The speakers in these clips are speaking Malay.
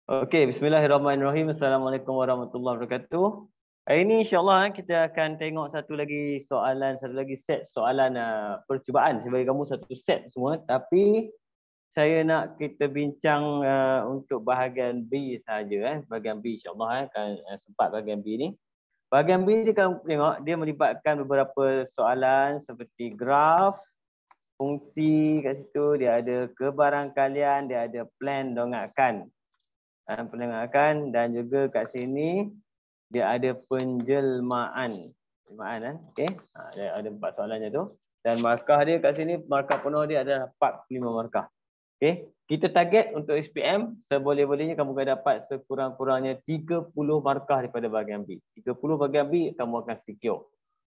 Okey, bismillahirrahmanirrahim. Assalamualaikum warahmatullahi wabarakatuh. Hari ini insya-Allah kita akan tengok satu lagi set soalan percubaan. Saya bagi kamu satu set semua, tapi saya nak kita bincang untuk bahagian B saja bahagian B insya-Allah akan sempat bahagian B ni. Bahagian B ni kalau tengok dia melibatkan beberapa soalan seperti graf, fungsi kat situ, dia ada kebarangkalian, dia ada plan dongakkan. Pendengarkan dan juga kat sini dia ada penjelmaan. Okey. Dia ada 4 soalannya tu dan markah dia kat sini markah penuh dia adalah 45 markah. Okey. Kita target untuk SPM seboleh-bolehnya kamu akan dapat sekurang-kurangnya 30 markah daripada bahagian B. 30 bahagian B kamu akan secure.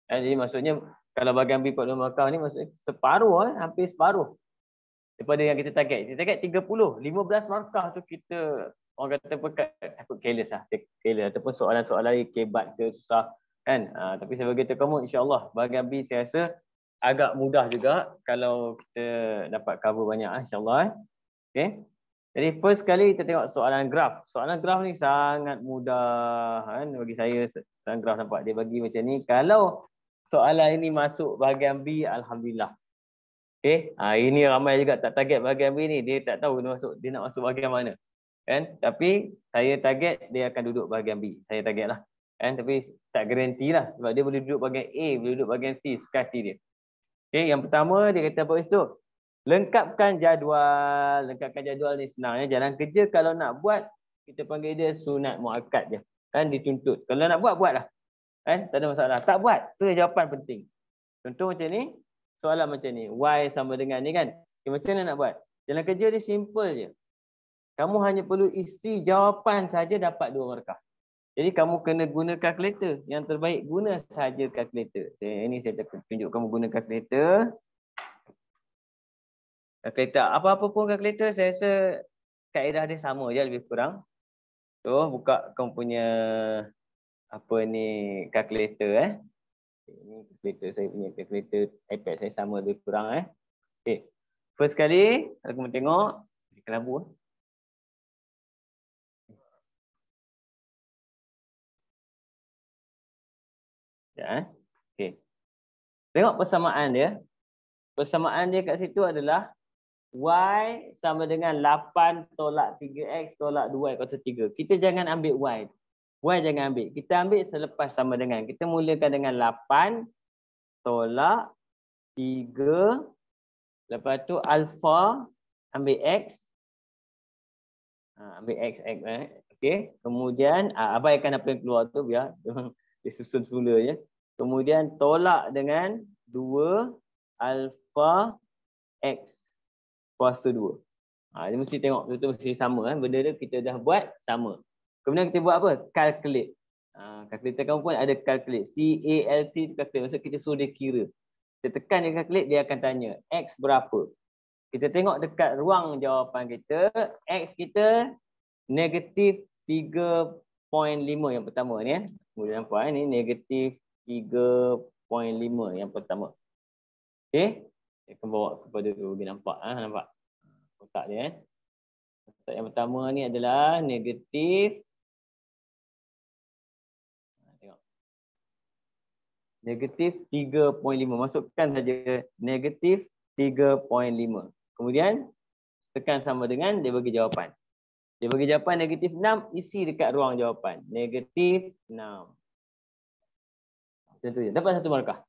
Jadi maksudnya kalau bahagian B 40 markah ni maksudnya separuh hampir separuh daripada yang kita target. Kita target 30, 15 markah tu kita orang kata takut careless ataupun soalan-soalan kebat ke susah kan. Tapi saya bagi tahu kamu insya-Allah bahagian B saya rasa agak mudah juga kalau kita dapat cover banyak insya-Allah. Okey. Jadi first kali kita tengok soalan graf. Soalan graf ni sangat mudah kan bagi saya. Soalan graf nampak dia bagi macam ni. Kalau soalan ini masuk bahagian B, alhamdulillah. Okey, ini ramai juga tak target bahagian B ni. Dia tak tahu dia nak masuk bahagian mana. Kan? Tapi saya target dia akan duduk bahagian B. Saya target lah. Kan? Tapi tak garanti lah. Sebab dia boleh duduk bahagian A, boleh duduk bahagian C, suka hati dia. Okey, yang pertama dia kata apa itu? Lengkapkan jadual. Lengkapkan jadual ni senang. Jalan kerja kalau nak buat, kita panggil dia sunat muakkad je. Kan dituntut. Kalau nak buat, buatlah. Kan? Tak ada masalah. Tak buat, tu jawapan penting. Contoh macam ni. Soalan macam ni, Y sama dengan ni kan. Okay, macam mana nak buat? Jalan kerja dia simple je. Kamu hanya perlu isi jawapan saja dapat 2 markah. Jadi kamu kena guna kalkulator. Yang terbaik guna saja kalkulator. Ini saya tunjuk kamu guna kalkulator. Kalkulator apa-apa pun kalkulator saya rasa kaedah dia sama je lebih kurang. So buka kamu punya apa ni kalkulator Ini kalkulator saya punya kalkulator iPad saya sama lebih kurang Okay. First kali kamu tengok di kelabu Okay. Tengok persamaan dia. Persamaan dia kat situ adalah Y sama dengan 8 tolak 3X tolak 2Y kuasa 3. Kita jangan ambil Y. Y jangan ambil. Kita ambil selepas sama dengan. Kita mulakan dengan 8 tolak 3. Lepas tu alpha ambil X. Ambil X. Okey. Kemudian abaikan apa yang keluar tu biar dia susun semula je. Kemudian tolak dengan 2 alpha X kuasa 2. Dia mesti tengok betul mesti sama benda tu kita dah buat sama. Kemudian kita buat apa? Calculate. Kalkulator kamu pun ada calculate. CALC tu calculate. Maksud kita suruh dia kira. Kita tekan dia calculate, dia akan tanya X berapa. Kita tengok dekat ruang jawapan kita, X kita negatif 3.5 yang pertama ni Boleh nampak ni negatif 3.5 yang pertama. Okey. Saya akan bawa kepada tu bagi nampak. Nampak? Kotak dia. Kotak yang pertama ni adalah negatif. Tengok. Negatif 3.5. Masukkan saja negatif 3.5. Kemudian tekan sama dengan dia bagi jawapan. Dia bagi jawapan negatif 6, isi dekat ruang jawapan. Negatif 6. Macam tu je. Dapat 1 markah.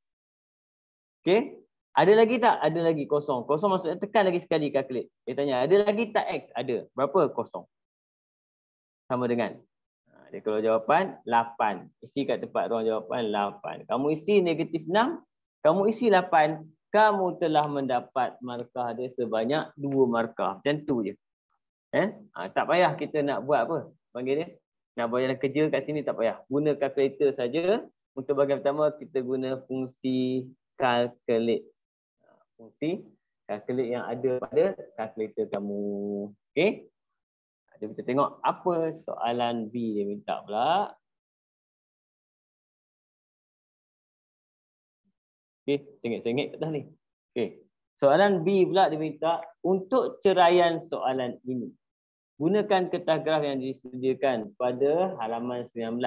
Okey. Ada lagi tak? Ada lagi kosong. Kosong maksudnya tekan lagi sekali calculate. Dia tanya, ada lagi tak X? Ada. Berapa? Kosong. Sama dengan. Dia kalau jawapan 8. Isi kat tempat ruang jawapan 8. Kamu isi negatif 6. Kamu isi 8. Kamu telah mendapat markah dia sebanyak 2 markah. Macam tu je. Tak payah kita nak buat apa. Panggil dia. Nak buat jalan kerja kat sini tak payah. Guna kalkulator saja. Untuk bahagian pertama kita guna fungsi calculate. Fungsi calculate yang ada pada kalkulator kamu. Okey. Kita tengok apa soalan B dia minta pula. Okey, sengit-sengit kat atas ni. Okey. Soalan B pula dia minta untuk ceraian soalan ini. Gunakan kertas graf yang disediakan pada halaman 19.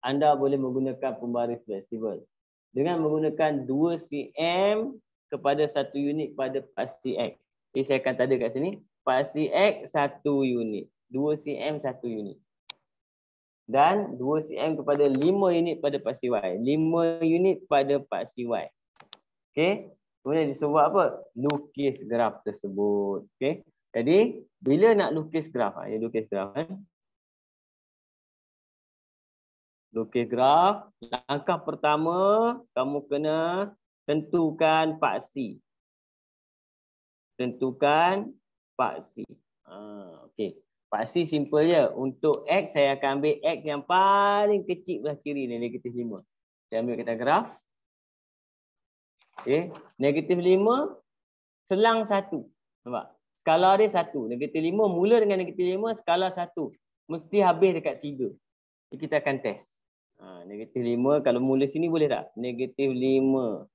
Anda boleh menggunakan pembaris fleksibel dengan menggunakan 2 cm kepada 1 unit pada paksi X. Jadi saya akan tanda kat sini, paksi X 1 unit, 2 cm 1 unit. Dan 2 cm kepada 5 unit pada paksi Y, 5 unit pada paksi Y. Okey. Kemudian disuruh buat apa? Lukis graf tersebut. Okey. Jadi, bila nak lukis graf? Lukis graf. Lukis graf. Langkah pertama, kamu kena tentukan paksi. Tentukan paksi. Okey. Paksi simple je. Untuk X, saya akan ambil X yang paling kecil belah kiri ni, negatif 5. Saya ambil kertas graf. Okay. Negatif 5 selang 1. Nampak? Skala dia 1. Negatif 5 mula dengan negatif 5, skala 1. Mesti habis dekat 3. Jadi kita akan test. Negatif 5 kalau mula sini boleh tak? Negatif 5.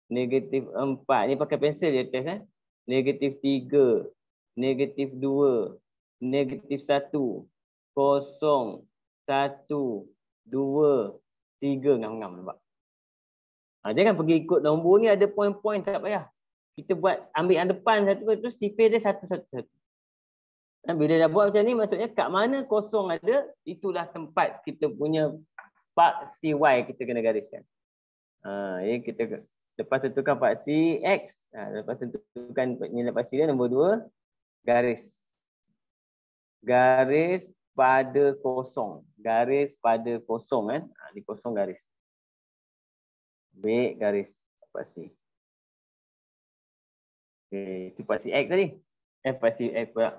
Negatif 4. Ni pakai pensel dia test. Negatif 3. Negatif 2. Negatif 1. 0. 1. 2. 3. Ngam-ngam nampak? Jangan pergi ikut nombor ni, ada poin-poin, tak payah. Kita buat, ambil yang depan satu, tu sifir dia satu-satu. Bila dah buat macam ni, maksudnya kat mana kosong ada, itulah tempat kita punya paksi Y kita kena gariskan. Kita lepas tentukan paksi X, lepas tentukan nilai paksi dia, nombor 2, garis. Garis pada kosong. Garis pada kosong. Di kosong garis. Ambil garis paksi. Okay, itu paksi X tadi. Paksi X pula.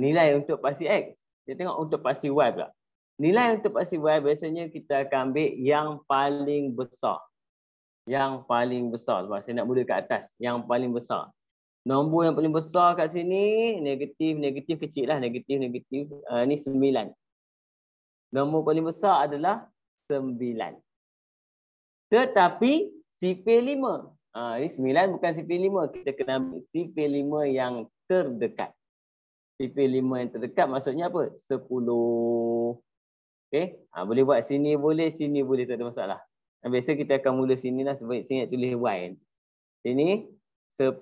Nilai untuk paksi X. Kita tengok untuk paksi Y pula. Nilai untuk paksi Y biasanya kita akan ambil yang paling besar. Yang paling besar. Sebab saya nak mula kat atas. Yang paling besar. Nombor yang paling besar kat sini, negatif kecil lah. Negatif. Ni 9. Nombor paling besar adalah 9. Tetapi sifir 5. Ini 9 bukan sifir 5. Kita kena ambil sifir 5 yang terdekat. Sifir 5 yang terdekat maksudnya apa? 10. Okey. Boleh buat sini boleh, tak ada masalah. Biasa kita akan mula sini lah sebab saya nak tulis Y. Sini 10.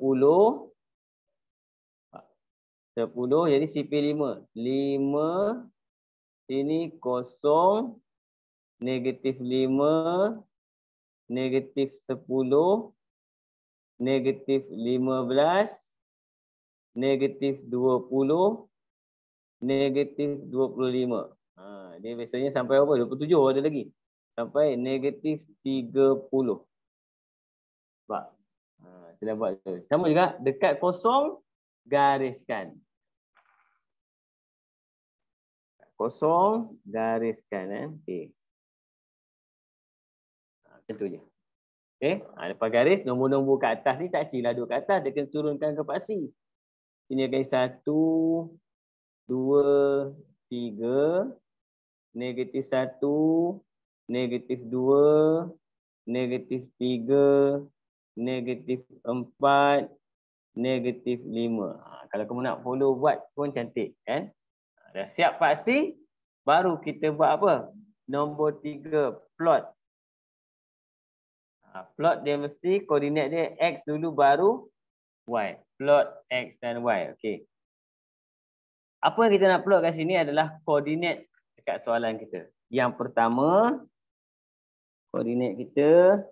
10 jadi sifir 5. 5. Sini 0. Negatif 5. Negatif 10, negatif 15, negatif 20, negatif 25. Dia biasanya sampai apa? 27 ada lagi. Sampai negatif 30. Nampak? Kita buat tu. Sama juga, dekat kosong, gariskan. Kosong, gariskan. Okey. Tentu je. Okey, lepas garis, nombor-nombor kat atas ni tak cilah duduk kat atas, dia kena turunkan ke paksi. Sini akan 1, 2, 3, negatif 1, negatif 2, negatif 3, negatif 4, negatif 5. Kalau kamu nak follow buat pun cantik kan. Dah siap paksi, baru kita buat apa? Nombor 3, plot. Plot dia mesti koordinat dia X dulu baru Y. Plot X dan Y. Okey. Apa yang kita nak plot kat sini adalah koordinat dekat soalan kita. Yang pertama, koordinat kita.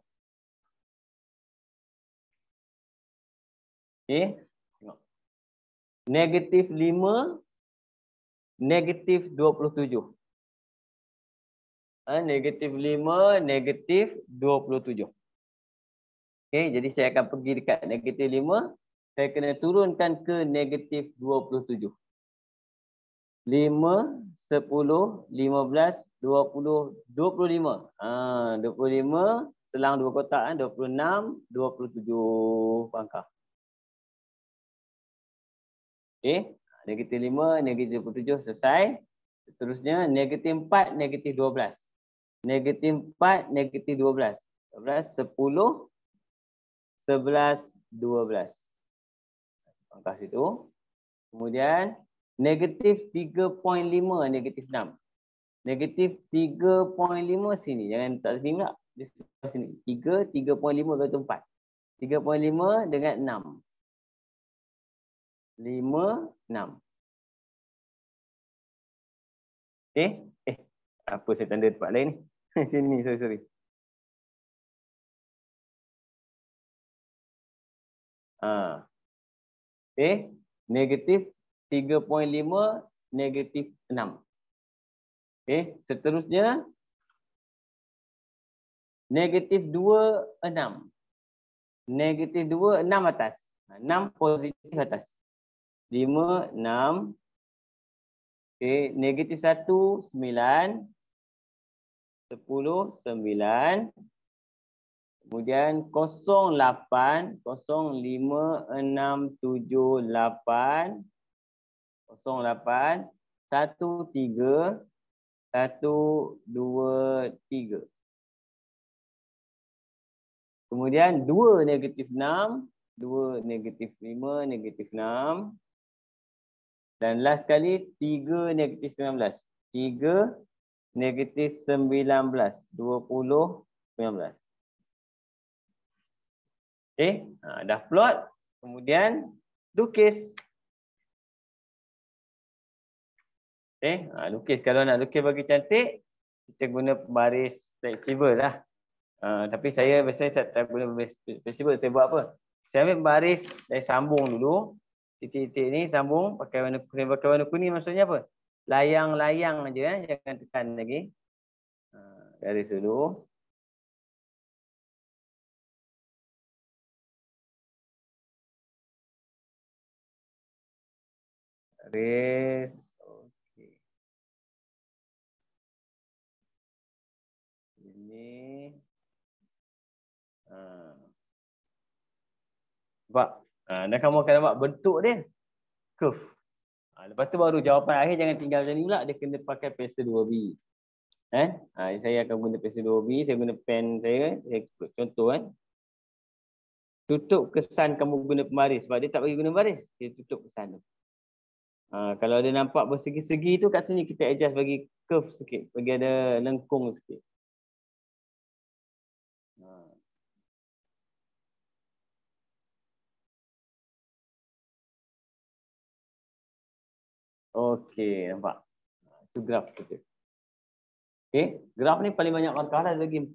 Okey. Tengok. Negatif 5, negatif 27. Negatif 5, negatif 27. Okay, jadi saya akan pergi dekat negatif 5. Saya kena turunkan ke negatif 27. 5, 10, 15, 20, 25. 25 selang 2 kotak. 26, 27 pangkal. Okay, negatif 5, negatif 27 selesai. Seterusnya negatif 4, negatif 12. Negatif 4, negatif 12. 12, 10, 11, 12. Pangkal situ. Kemudian Negatif 3.5, negatif 6. Negatif 3.5 sini. Jangan tak sini pula. Di sebelah sini. 3.5 kali 4. 3.5 dengan 6. 5, 6. Apa saya tanda tempat lain ni? Sini, sorry. Negatif 3.5, negatif 6. Seterusnya negatif 2, 6. Negatif 2, 6 atas. 6 positif atas. 5, 6. Negatif 1, 9. 10, 9. Kemudian 08, 05, 6, 7, 8. 08, 1, 3. 1, 2, 3. Kemudian 2 negatif 6, 2 negatif 5, negatif 6. Dan last kali 3 negatif 19. 3 negatif 19. 20, 19. Dah plot. Kemudian lukis. Lukis. Kalau nak lukis bagi cantik, kita guna baris fleksibel lah. Tapi saya biasanya tak guna baris fleksibel. Saya buat apa? Saya ambil baris, saya sambung dulu. Titik-titik ni sambung pakai warna kuning, maksudnya apa? Layang-layang aja, jangan tekan lagi. Garis dulu. Garis. Okey. Ini. Nampak? Dan kamu akan nampak bentuk dia. Curve. Lepas tu baru jawapan akhir jangan tinggal macam ni pula. Dia kena pakai pensel 2B. Saya akan guna pensel 2B. Saya guna pen saya. Saya contoh tutup kesan kamu guna pembaris. Sebab dia tak bagi guna baris. Dia tutup kesan tu. Kalau ada nampak bersegi-segi tu kat sini kita adjust bagi curve sikit. Bagi ada lengkung sikit. Okey, nampak. Itu graf kita. Graf ni paling banyak markah dah, lagi 4.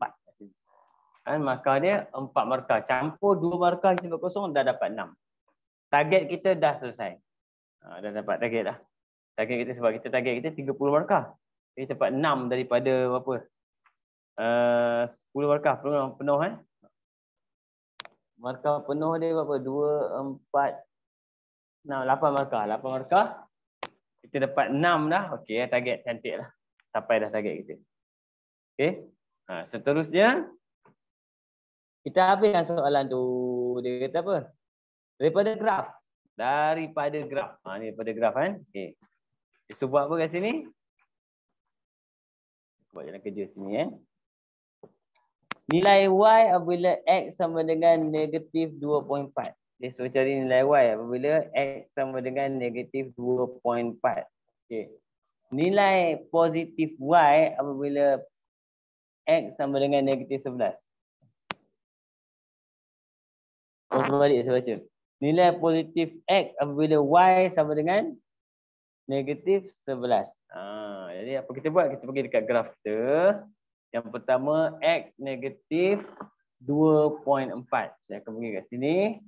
Markah dia 4 markah. Campur 2 markah kita buat kosong, dah dapat 6. Target kita dah selesai. Dah dapat target dah. Target kita sebab kita target kita 30 markah. Kita dapat 6 daripada berapa? 10 markah penuh Markah penuh dia berapa? 2, 4, 6, 8 markah. 8 markah. Kita dapat 6 dah. Okey, target cantik lah. Sampai dah target kita. Seterusnya kita habiskan soalan tu. Dia kata apa? Daripada graf. Ni daripada graf Okey. Kita buat apa kat sini? Buat jalan kerja sini Nilai Y apabila X sama dengan negatif 2.4. Dia suruh cari nilai Y apabila X sama dengan negatif 2.4. Okey. Nilai positif Y apabila X sama dengan negatif 11. Kembali saya baca. Nilai positif X apabila Y sama dengan negatif 11. Jadi apa kita buat? Kita pergi dekat graf kita. Yang pertama X negatif 2.4. Saya akan pergi kat sini.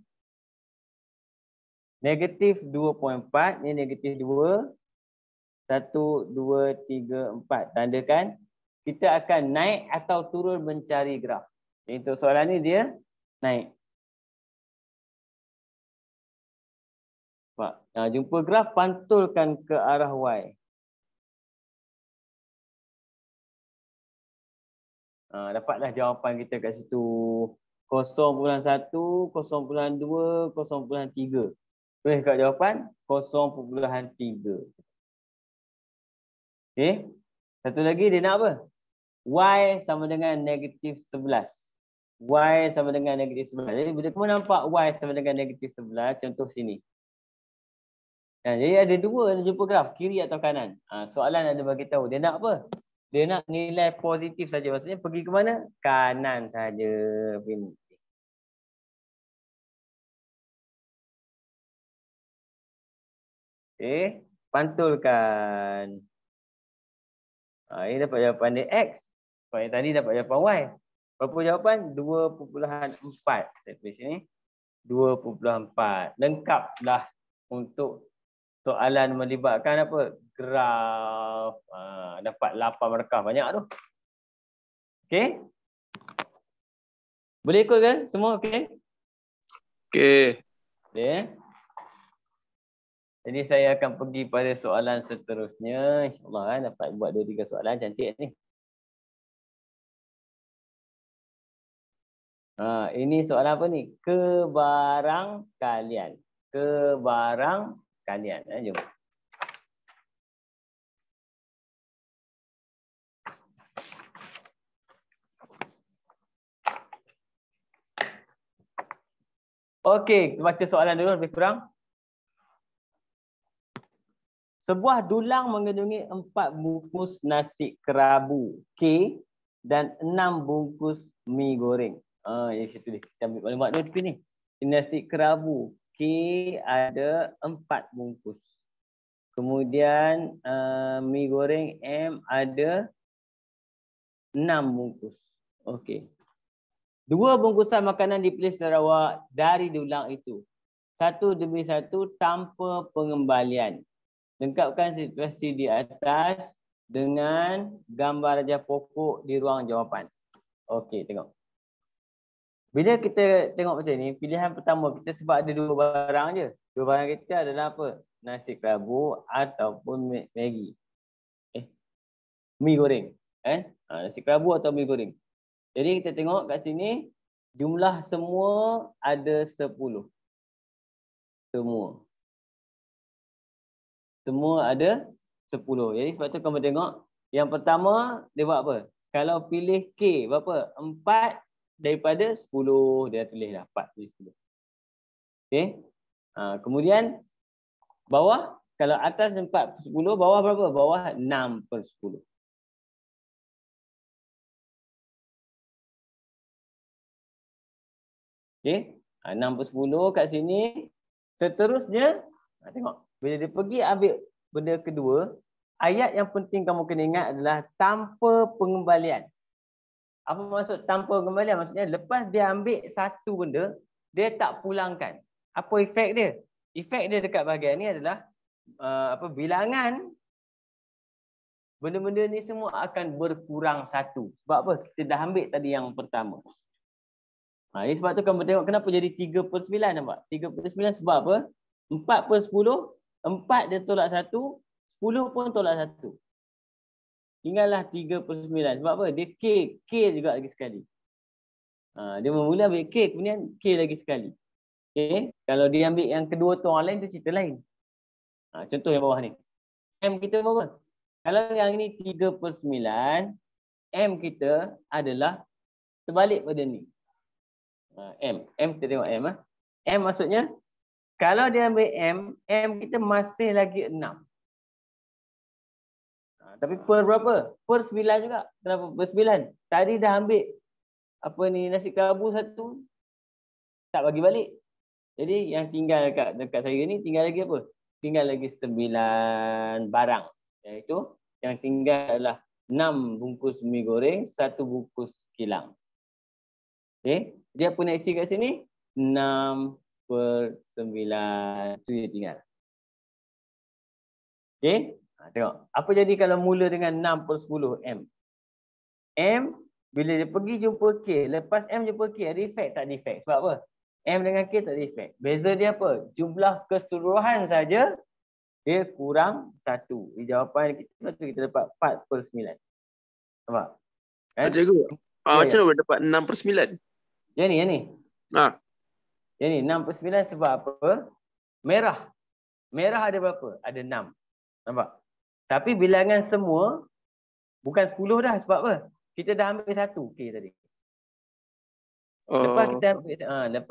Negatif 2.4. Ni negatif 2. 1, 2, 3, 4. Tandakan. Kita akan naik atau turun mencari graf. Untuk soalan ni dia naik. Jumpa graf, pantulkan ke arah Y. Dapatlah jawapan kita kat situ 0.1, 0.2, 0.3. Boleh kat jawapan 0.3. Satu lagi dia nak apa? Y sama dengan negatif 11. Y sama dengan negatif 11. Jadi bila kamu nampak Y sama dengan negatif 11, contoh sini. Jadi ada dua nak jumpa graf, kiri atau kanan. Soalan ada bagi tahu. Dia nak apa? Dia nak nilai positif saja. Maksudnya pergi ke mana? Kanan saja. Okey, pantulkan. Ini dapat jawapan dia X. Yang tadi dapat jawapan Y. Berapa jawapan? 2.4. Saya tulis sini. 2.4. Lengkaplah untuk soalan melibatkan apa? Graf. Dapat 8 markah. Banyak tu. Okey? Boleh ikut ke? Semua okey? Okey. Boleh. Jadi saya akan pergi pada soalan seterusnya. InsyaAllah dapat buat 2-3 soalan cantik ni. Ini soalan apa ni? Kebarangkalian. Kebarangkalian. Jom. Okey, kita baca soalan dulu lebih kurang. Sebuah dulang mengandungi 4 bungkus nasi kerabu K dan 6 bungkus mi goreng. Yang situ ni. Kita ambil maklumat dulu tepi ni. Nasi kerabu K ada 4 bungkus. Kemudian mi goreng M ada 6 bungkus. Okey. 2 bungkusan makanan dipilih Sarawak dari dulang itu. Satu demi satu tanpa pengembalian. Lengkapkan situasi di atas dengan gambar raja pokok di ruang jawapan. Okey, tengok. Bila kita tengok macam ni, pilihan pertama kita sebab ada 2 barang je. 2 barang kita adalah apa? Nasi kerabu ataupun Maggi. Mi goreng. Nasi kerabu atau mi goreng. Jadi kita tengok kat sini, jumlah semua ada 10. Semua ada 10. Jadi sebab tu kamu tengok, yang pertama dia buat apa? Kalau pilih K, berapa? 4 daripada 10. Dia tulis dah 4 dari 10. Okey. Kemudian bawah, kalau atas 4/10, bawah berapa? Bawah 6/10. Okey. 6/10 kat sini. Seterusnya, tengok. Bila dia pergi ambil benda kedua, ayat yang penting kamu kena ingat adalah tanpa pengembalian. Apa maksud tanpa pengembalian? Maksudnya lepas dia ambil satu benda, dia tak pulangkan. Apa efek dia? Efek dia dekat bahagian ni adalah bilangan benda-benda ni semua akan berkurang 1. Sebab apa? Kita dah ambil tadi yang pertama. Ini sebab tu kamu tengok kenapa jadi 3/9 nampak? 3/9 sebab apa? 4/10, 4 dia tolak 1, 10 pun tolak 1. Tinggallah 3/9. Sebab apa? Dia K juga lagi sekali. Dia mula ambil K, kemudian K lagi sekali. Okay? Kalau dia ambil yang kedua tu orang lain, tu cerita lain. Contoh yang bawah ni. M kita berapa? Kalau yang ini 3/9, M kita adalah terbalik pada ni. M kita tengok M. M maksudnya, kalau dia ambil M kita masih lagi 6. Tapi per berapa? Per 9 juga. Kenapa per 9? Tadi dah ambil nasi kerabu 1, tak bagi balik. Jadi yang tinggal dekat saya ni tinggal lagi apa? Tinggal lagi 9 barang. Iaitu yang tinggal adalah 6 bungkus mi goreng, 1 bungkus kilang. Okey. Dia apa nak isi kat sini? 6/9. Itu dia tinggal. Okey. Tengok. Apa jadi kalau mula dengan 6/10 M? M, bila dia pergi jumpa K, lepas M jumpa K, ada efek tak ada efek? Sebab apa? M dengan K tak ada efek. Beza dia apa? Jumlah keseluruhan saja, dia kurang 1. Di jawapan kita dapat 4/9. Nampak? Cikgu, macam mana dapat 6/9? Yang ni. Yang ni 6/9 sebab apa? Merah. Merah ada berapa? Ada 6. Nampak? Tapi bilangan semua bukan 10 dah. Sebab apa? Kita dah ambil 1 K tadi. Lepas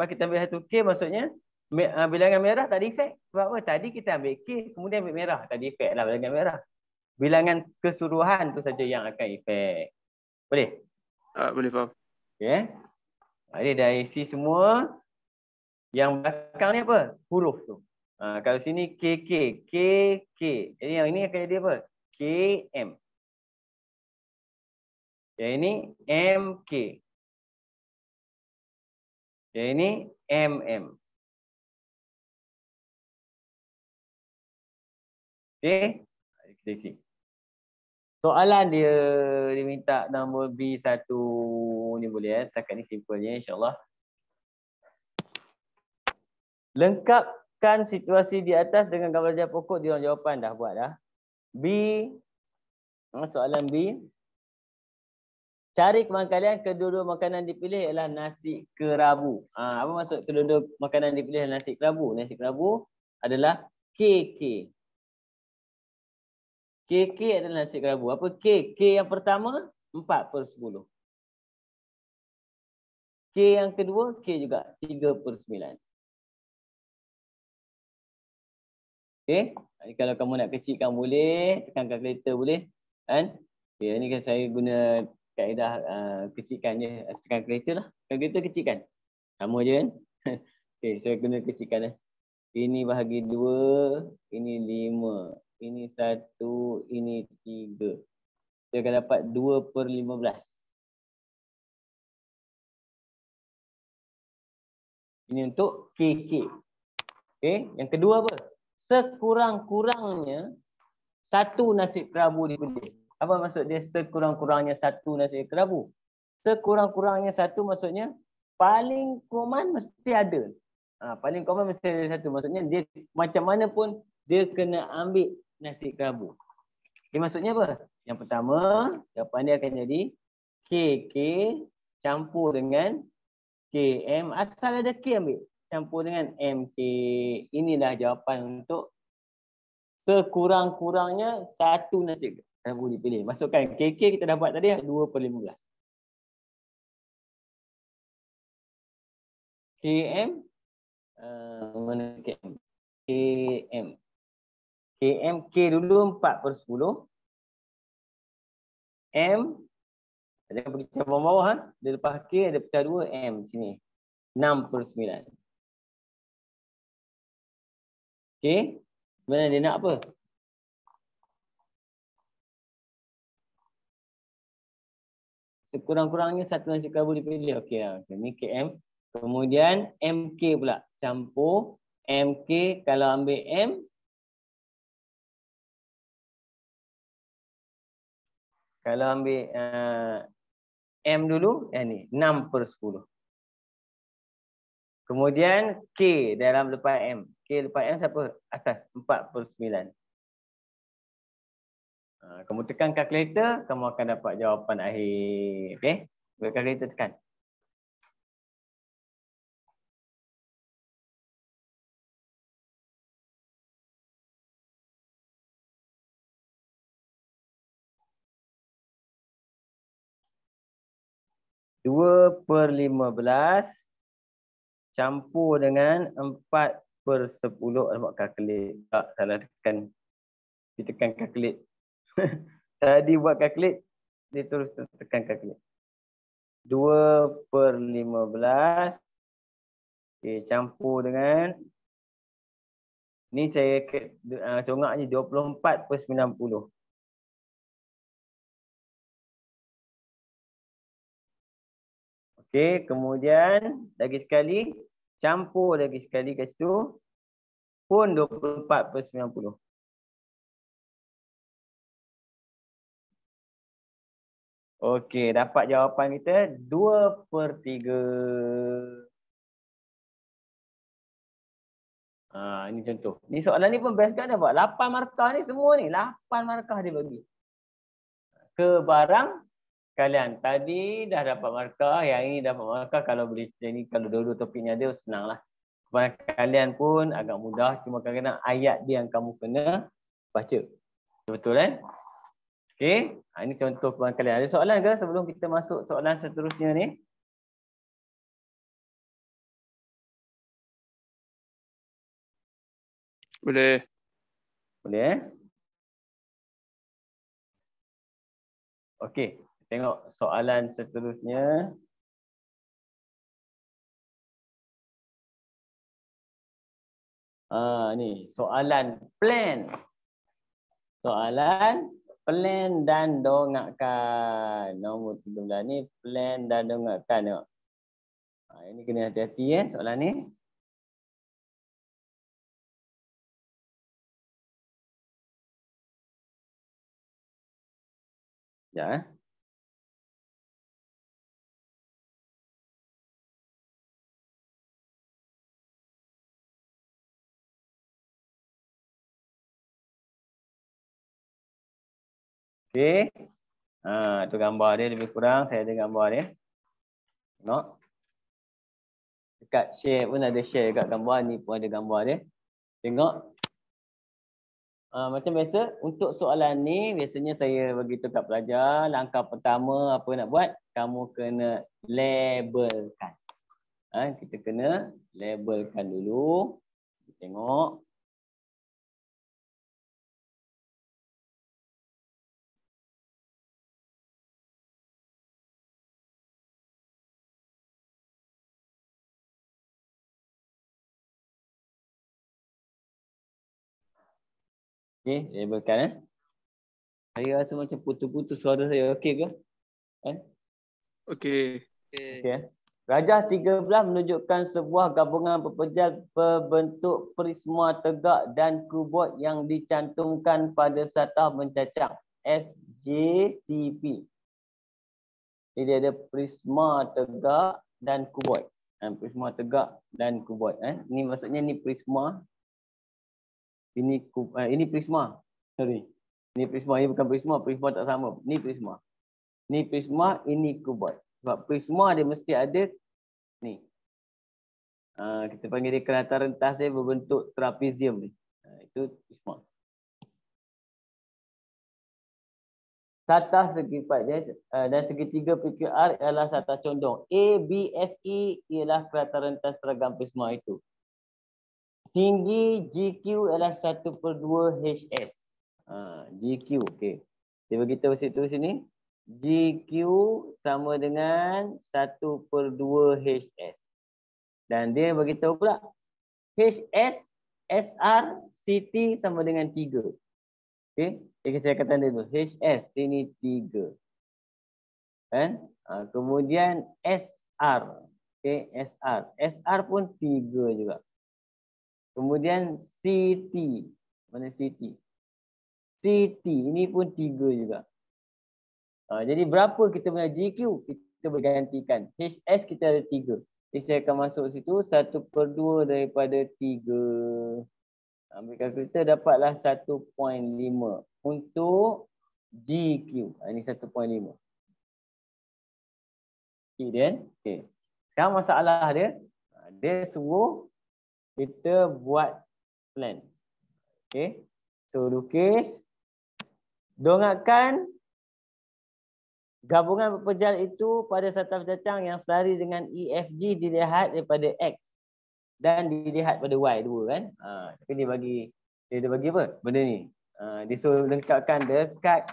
kita ambil 1 K, maksudnya Bilangan merah tak ada efek. Sebab apa? Tadi kita ambil K, kemudian ambil merah. Tak ada efek lah bilangan merah. Bilangan keseluruhan tu saja yang akan efek. Boleh? Boleh faham. Okay. Jadi dah isi semua. Yang belakang ni apa? Huruf tu. Kalau sini KK. KK. Jadi yang ini akan jadi apa? KM. Yang ini MK. Yang ini MM. Okay. Kita isi. Soalan dia minta nombor B1 ni boleh setakat ni simpelnya insyaAllah. Lengkapkan situasi di atas dengan gambar jawab pokok di dalam jawapan. Dah buat dah. B. Soalan B. Cari kemangkalian kedua-dua makanan dipilih ialah nasi kerabu. Apa maksud kedua-dua makanan dipilih adalah nasi kerabu? Nasi kerabu adalah KK. KK adalah nasi kerabu. Apa K? K yang pertama 4/10. K yang kedua K juga 3/9. Okay. Kalau kamu nak kecilkan boleh, tekan kalkulator boleh. Kan? Okay, ni kan saya guna kaedah kecilkan je. Tekan kalkulator lah. Kalkulator kecilkan. Sama je kan? Okay, saya guna kecilkan. Ini bahagi 2, ini 5, ini 1, ini 3. Saya akan dapat 2/15. Ini untuk KK. Okay, yang kedua apa? Sekurang-kurangnya satu nasi kerabu dipilih. Apa maksud dia sekurang-kurangnya satu nasi kerabu? Sekurang-kurangnya satu maksudnya paling common mesti ada. Paling common mesti ada satu. Maksudnya dia macam mana pun dia kena ambil nasi kerabu. Dia maksudnya apa? Yang pertama, jawapan dia akan jadi KK campur dengan KM. Asal ada K ambil. Campur dengan MK. Inilah jawapan untuk sekurang-kurangnya satu nasi kerabu dipilih. Masukkan KK kita dapat tadi 2/15. KM mana KM? KM. KM K dulu 4/10. M ada pergi cabang bawah dia lepas K ada pecah 2 M sini. 6/9. Okey. Sebenarnya dia nak apa? Sekurang-kurangnya satu nasi kerabu dipilih. Okey lah. Macam ni KM. Kemudian MK pula. Campur. MK kalau ambil M. Kalau ambil M dulu. Ni. 6/10. Kemudian K dalam lepas M. K lepas M siapa? Atas. 4/9. Kamu tekan kalkulator, kamu akan dapat jawapan akhir. Okey? Buat kalkulator tekan. Dua per 15 campur dengan 4/10. Buat kalkulat. Tak, salah tekan. Ditekan kalkulat. Tadi buat kalkulat, dia terus tekan kalkulat. 2/15. Okay, campur dengan ni saya congak ni 24/90. Okey, kemudian lagi sekali campur lagi sekali kat situ pun 24/90. Okey, dapat jawapan kita 2/3. Ini contoh. Ni soalan ni pun best kan dah buat. 8 markah ni semua ni. 8 markah dia bagi. Ke barang kalian. Tadi dah dapat markah. Yang ini dapat markah. Kalau boleh ni kalau dua-dua topik ni ada senanglah. Kepada kalian pun agak mudah. Cuma kadang-kadang ayat dia yang kamu kena baca. Betul kan? Okey. Ini contoh kepada kalian. Ada soalan ke sebelum kita masuk soalan seterusnya ni? Boleh. Boleh eh? Okey, tengok soalan seterusnya. Ni soalan plan. Soalan plan dan dongakkan. Nombor 13 ni plan dan dongakkan. Tengok. Ini kena hati-hati soalan ni. Ya. Okey. Tu gambar dia lebih kurang. Saya ada gambar dia. Tengok. Dekat share pun ada share dekat gambar. Ni pun ada gambar dia. Tengok. Macam biasa, untuk soalan ni, biasanya saya beritahu kat pelajar, langkah pertama apa nak buat? Kamu kena labelkan. Kita kena labelkan dulu. Tengok. Okey, labelkan. Saya rasa macam putus-putus suara saya. Okey ke? Okey. Okey. Rajah 13 menunjukkan sebuah gabungan pepejal berbentuk prisma tegak dan kuboid yang dicantumkan pada satah mencacang FJTP. Jadi ada prisma tegak dan kuboid. Prisma tegak dan kuboid. Ini maksudnya ni prisma. Ini prisma. Sorry. Ini prisma, ini bukan prisma. Prisma tak sama. Ini prisma. Ini prisma, ini kuboid. Sebab prisma dia mesti ada ni. Kita panggil dia kerata rentas dia berbentuk trapezium ni. Itu prisma. Satah segi empat dia dan segitiga PQR ialah satah condong. ABFE ialah kerata rentas seragam prisma itu. Tinggi GQ ialah 1/2 HS. GQ, okey. Dia beritahu situ sini. GQ sama dengan 1/2 HS. Dan dia beritahu pula HS, SR, CT sama dengan 3. Okey. Saya kata dulu. HS sini 3. Kan? Kemudian SR. Okey, SR. SR pun 3 juga. Kemudian CT. Mana CT? CT ini pun 3 juga. Jadi berapa kita punya GQ? Kita bergantikan. HS kita ada 3. Jadi saya akan masuk situ 1/2 daripada 3. Ambil kalkulator dapatlah 1.5 untuk GQ. Ini 1.5. Okey Dan. Okey. Sekarang masalah dia. Dia suruh kita buat plan. Okey. So lukis. Dongakkan gabungan pepejal itu pada satah cacang yang selari dengan EFG dilihat daripada X dan dilihat pada Y dua kan. Tapi dia bagi apa? Benda ni. Dia suruh lengkapkan dekat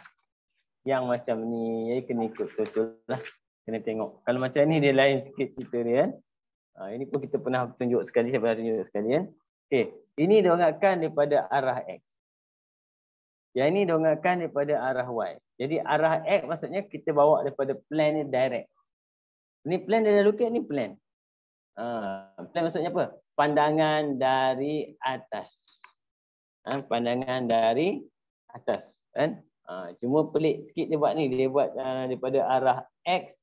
yang macam ni. Jadi kena ikut betul lah. Kena tengok. Kalau macam ni dia lain sikit cerita dia kan. Ini pun kita pernah tunjuk sekali. Saya pernah tunjuk sekali kan. Okey. Ini dongakkan daripada arah X. Yang ini dongakkan daripada arah Y. Jadi arah X maksudnya kita bawa daripada plan ni direct. Ni plan dia dah lukis, ni plan. Plan maksudnya apa? Pandangan dari atas. Pandangan dari atas. Kan? Cuma pelik sikit dia buat ni. Dia buat daripada arah X.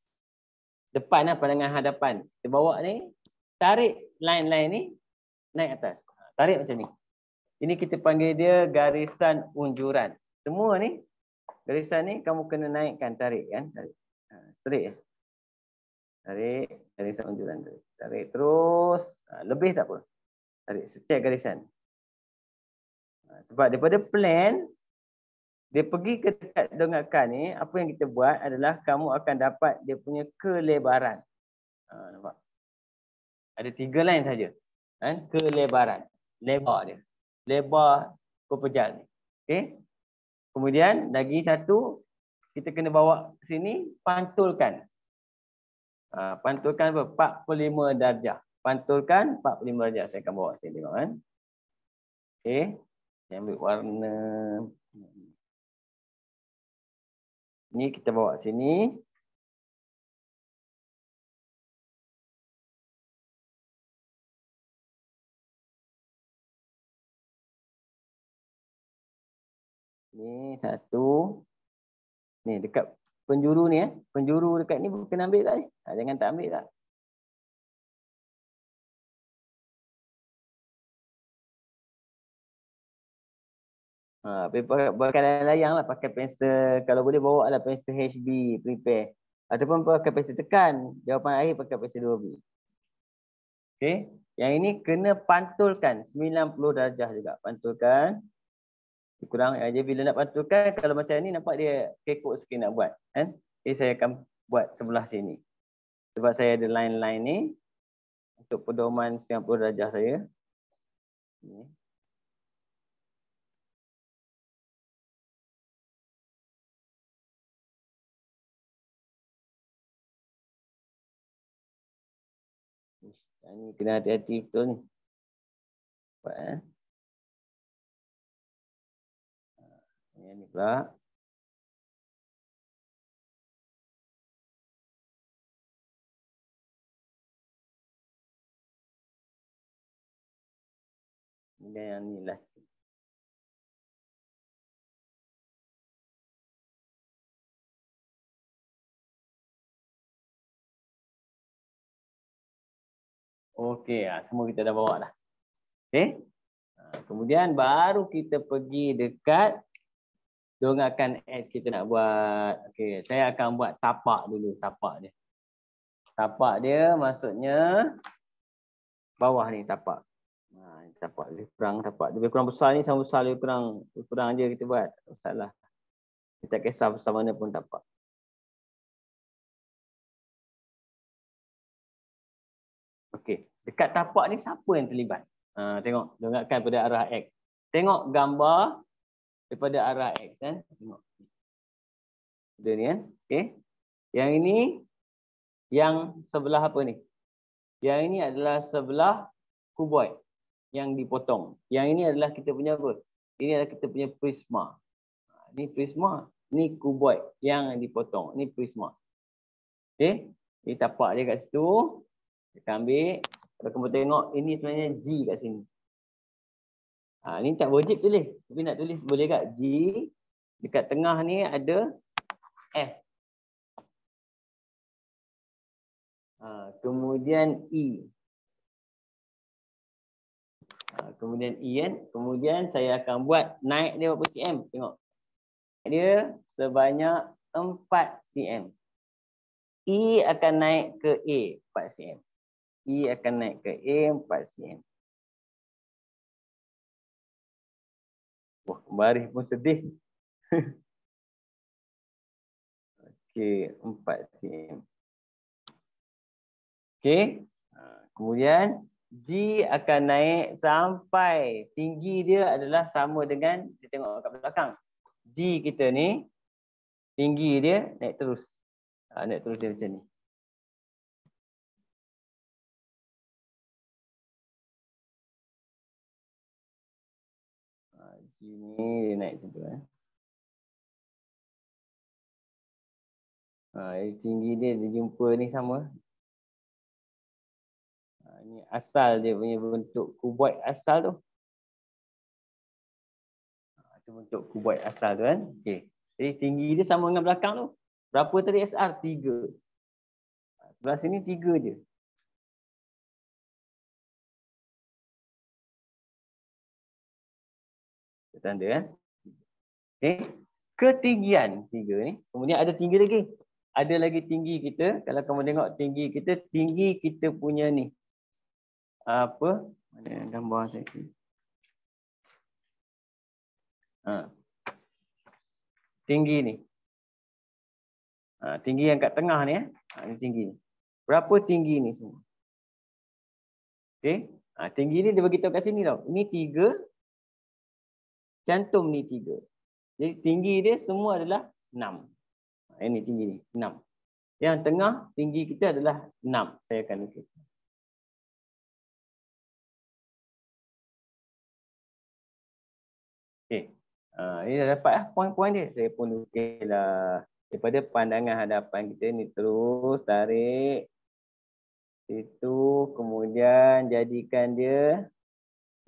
Depan lah, pandangan hadapan. Kita bawa ni. Tarik line-line ni. Naik atas. Tarik macam ni. Ini kita panggil dia garisan unjuran. Semua ni, garisan ni kamu kena naikkan, tarik kan. Tarik. Straight ya. Tarik, garisan unjuran. Tarik terus. Lebih tak apa. Tarik, check garisan. Sebab daripada plan, dia pergi ke dekat dongakkan ni, apa yang kita buat adalah kamu akan dapat dia punya kelebaran. Nampak? Ada 3 line saja. Kelebaran. Lebar dia. lebar pepejal ni. Okey. Kemudian lagi satu, kita kena bawa sini, pantulkan. Pantulkan apa? 45 darjah. Pantulkan 45 darjah. Saya akan bawa sini tengok kan. Okey. Saya ambil warna. Ni kita bawa sini. Ni satu. Ni dekat penjuru ni Penjuru dekat ni kena ambil tak ni? Jangan tak ambil tak. Pakai layang lah, pakai pensel. Kalau boleh bawa lah pensel HB prepare. Ataupun pakai pensel tekan. Jawapan akhir pakai pensel 2B. Okey. Yang ini kena pantulkan 90 darjah juga. Pantulkan. Kurang aja bila nak pantulkan. Kalau macam ni nampak dia kekok sikit nak buat. Kan? Jadi saya akan buat sebelah sini. Sebab saya ada line-line ni. Untuk pedoman 90 darjah saya. Ni. Ini kena hati-hati betul ni. Nampak Yang ni pula. Dan yang ni last. Okey, semua kita dah bawa dah. Okey. Kemudian baru kita pergi dekat dongakkan X kita nak buat. Okey, saya akan buat tapak dulu, tapak dia. Tapak dia maksudnya bawah ni tapak. Tapak lebih kurang, tapak lebih kurang besar ni sama besar lebih kurang je kita buat. Tak masalah. Kita tak kisah besar mana pun tapak. Okey, dekat tapak ni siapa yang terlibat? Tengok, dongakkan pada arah X. Tengok gambar daripada arah X kan. Tengok. Dia ni kan. Okey. Yang ini yang sebelah apa ni? Yang ini adalah sebelah kuboid yang dipotong. Yang ini adalah kita punya apa? Ini adalah kita punya prisma. Ini prisma, ni kuboid yang dipotong. Ini prisma. Okey. Ini tapak dia kat situ. Kita ambil. Kalau kamu tengok, ini sebenarnya G kat sini. Ini tak wajib tulis. Tapi nak tulis boleh kat G. Dekat tengah ni ada F. Kemudian E. Kemudian E kan. Kemudian saya akan buat naik dia berapa cm. Tengok. Dia sebanyak 4 cm. E akan naik ke A 4 cm. E akan naik ke A 4 cm. Wah, baris pun sedih. Okey, 4 cm. Okey. Kemudian G akan naik sampai tinggi dia adalah sama dengan, kita tengok kat belakang. G kita ni, tinggi dia naik terus. Naik terus dia macam ni. G ni dia naik macam tu. Tinggi dia jumpa ni sama. Ini asal dia punya bentuk kuboid asal tu. Itu bentuk kuboid asal tu kan. Okey. Jadi tinggi dia sama dengan belakang tu. Berapa tadi SR? 3. Sebelah sini 3 je. Tanda kan. Okey. Ketinggian 3 ni. Kemudian ada tinggi lagi. Ada lagi tinggi kita. Kalau kamu tengok tinggi kita punya ni. Apa? Mana gambar saya ni? Tinggi ni. Tinggi yang kat tengah ni. Ini tinggi ni. Berapa tinggi ni semua? Okey. Tinggi ni dia bagi tahu kat sini tau. Ini 3. cantum ni 3. Jadi tinggi dia semua adalah 6. Ini tinggi ni 6. Yang tengah tinggi kita adalah 6. Saya akan lukis. Okey. Ini dah dapat poin-poin dia. Saya pun lukislah daripada pandangan hadapan kita ni, terus tarik itu, kemudian jadikan dia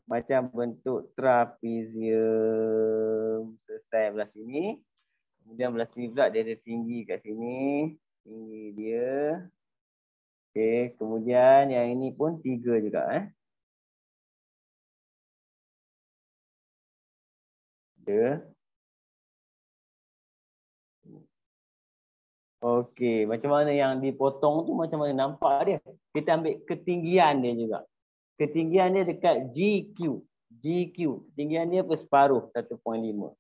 macam bentuk trapezium. Selesai belah sini. Kemudian belah sini pula dia ada tinggi kat sini. Tinggi dia. Okey, kemudian yang ini pun 3 juga. Dia. Okey, macam mana yang dipotong tu, macam mana nampak dia? Kita ambil ketinggian dia juga. Ketinggian dia dekat GQ. GQ. Ketinggian dia separuh 1.5.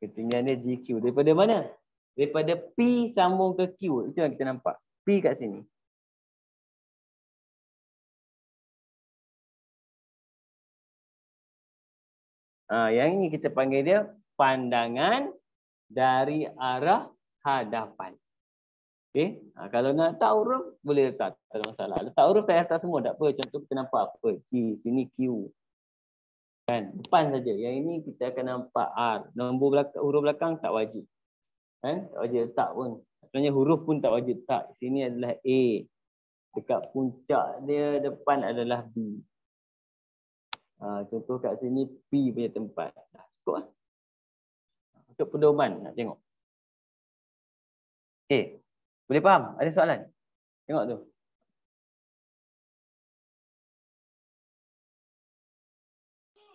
Ketinggian dia GQ. Daripada mana? Daripada P sambung ke Q. Itu yang kita nampak. P kat sini. Yang ini kita panggil dia pandangan dari arah hadapan. Okey. Kalau nak letak huruf, boleh letak. Tak ada masalah. Letak huruf kat atas semua tak apa. Contoh kita nampak apa? G, sini Q. Kan? Depan saja. Yang ini kita akan nampak R. Nombor belakang, huruf belakang tak wajib. Kan? Tak wajib letak pun. Sebenarnya huruf pun tak wajib letak. Sini adalah A. Dekat puncak dia depan adalah B. Contoh kat sini P punya tempat. Dah cukup lah. Untuk pedoman nak tengok. Okey. Boleh faham? Ada soalan? Tengok tu.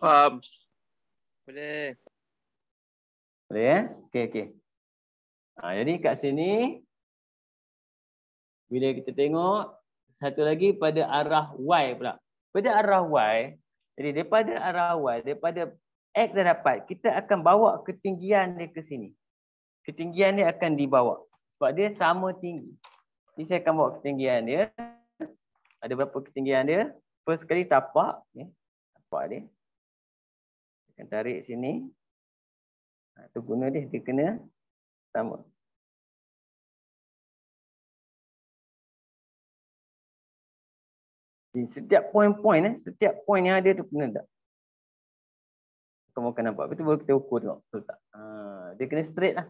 Faham. Boleh. Boleh okey. Jadi kat sini bila kita tengok satu lagi pada arah Y pula. Pada arah Y, jadi daripada arah Y, daripada X dah dapat, kita akan bawa ketinggian dia ke sini. Ketinggian dia akan dibawa. Sebab dia sama tinggi. Jadi saya akan bawa ketinggian dia. Ada berapa ketinggian dia? First sekali tapak. Tapak dia. Saya akan tarik sini. Itu guna dia kena sama. Jadi setiap poin-poin, setiap poin yang ada tu kena tak? Kamu akan nampak. Betul baru kita ukur tengok. Betul tak? Dia kena straight lah.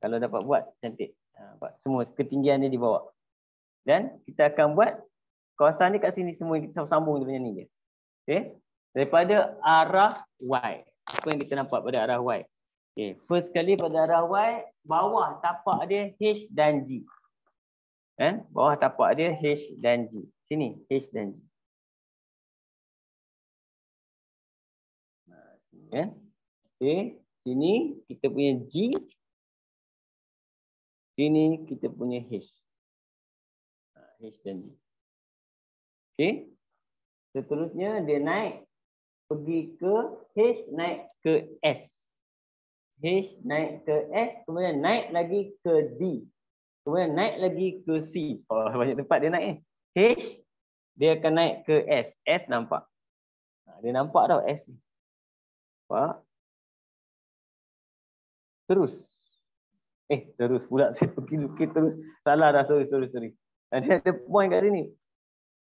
Kalau dapat buat, cantik. Semua ketinggian dia dibawa. Dan kita akan buat kawasan ni kat sini semua kita sambung dia punya ni je. Okay? Daripada arah Y. Apa yang kita nampak pada arah Y? Okay. First kali pada arah Y, bawah tapak dia H dan G. Kan? Bawah tapak dia H dan G. Sini H dan G. Kan? Okay. Sini kita punya G. Sini kita punya H. H dan G. Okay. Seterusnya dia naik. Pergi ke H, naik ke S. H naik ke S. Kemudian naik lagi ke D. Kemudian naik lagi ke C. Banyak tempat dia naik. H. Dia akan naik ke S. S nampak. Dia nampak tau S ni. Nampak? Terus. Terus pula saya pergi lukis terus. Salah dah, sorry. Dia ada point kat sini.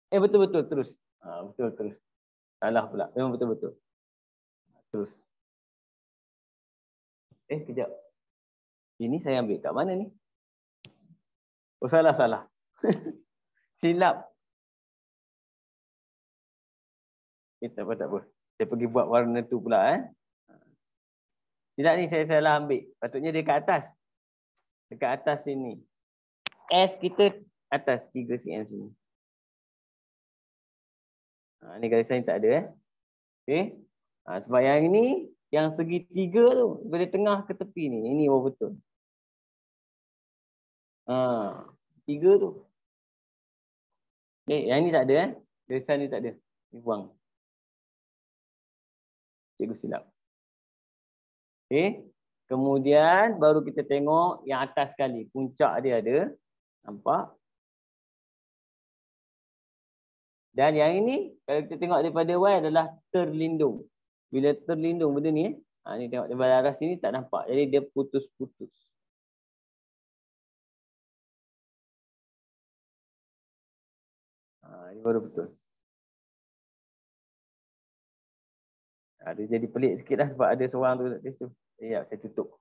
Betul-betul terus. Betul terus. Salah pula. Memang betul-betul. Terus. Kejap. Ini saya ambil kat mana ni? Salah. Silap. Tak apa. Saya pergi buat warna tu pula. Silap ni saya salah ambil. Patutnya dia kat atas. Dekat atas sini. S kita atas 3 cm sini. Ni garisan tak ada. Okay. Sebab yang ini, yang segi 3 tu, dari tengah ke tepi ni. Ini baru betul. 3 tu. Yang ni tak ada. Garisan ni tak ada. Ni buang. Cikgu silap. Okay. Kemudian baru kita tengok yang atas sekali. Puncak dia ada. Nampak? Dan yang ini, kalau kita tengok daripada Y adalah terlindung. Bila terlindung benda ni, ni tengok daripada arah sini tak nampak. Jadi dia putus-putus. Ini baru betul. Dia jadi pelik sikit lah sebab ada seorang tu kat situ. Ya, saya tutup.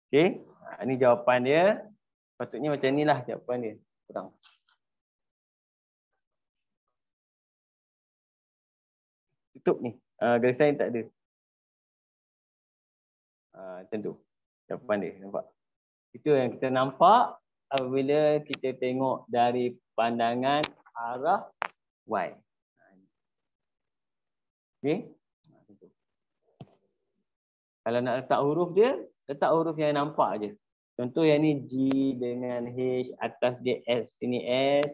Okey, ini jawapan dia. Patutnya macam inilah jawapan dia. Kurang. Tutup ni. Garisan tak ada. Macam tu. Jawapan dia. Nampak? Itu yang kita nampak apabila kita tengok dari pandangan arah Y. Okey. Kalau nak letak huruf dia, letak huruf yang nampak je. Contoh yang ni G dengan H, atas dia S, sini S.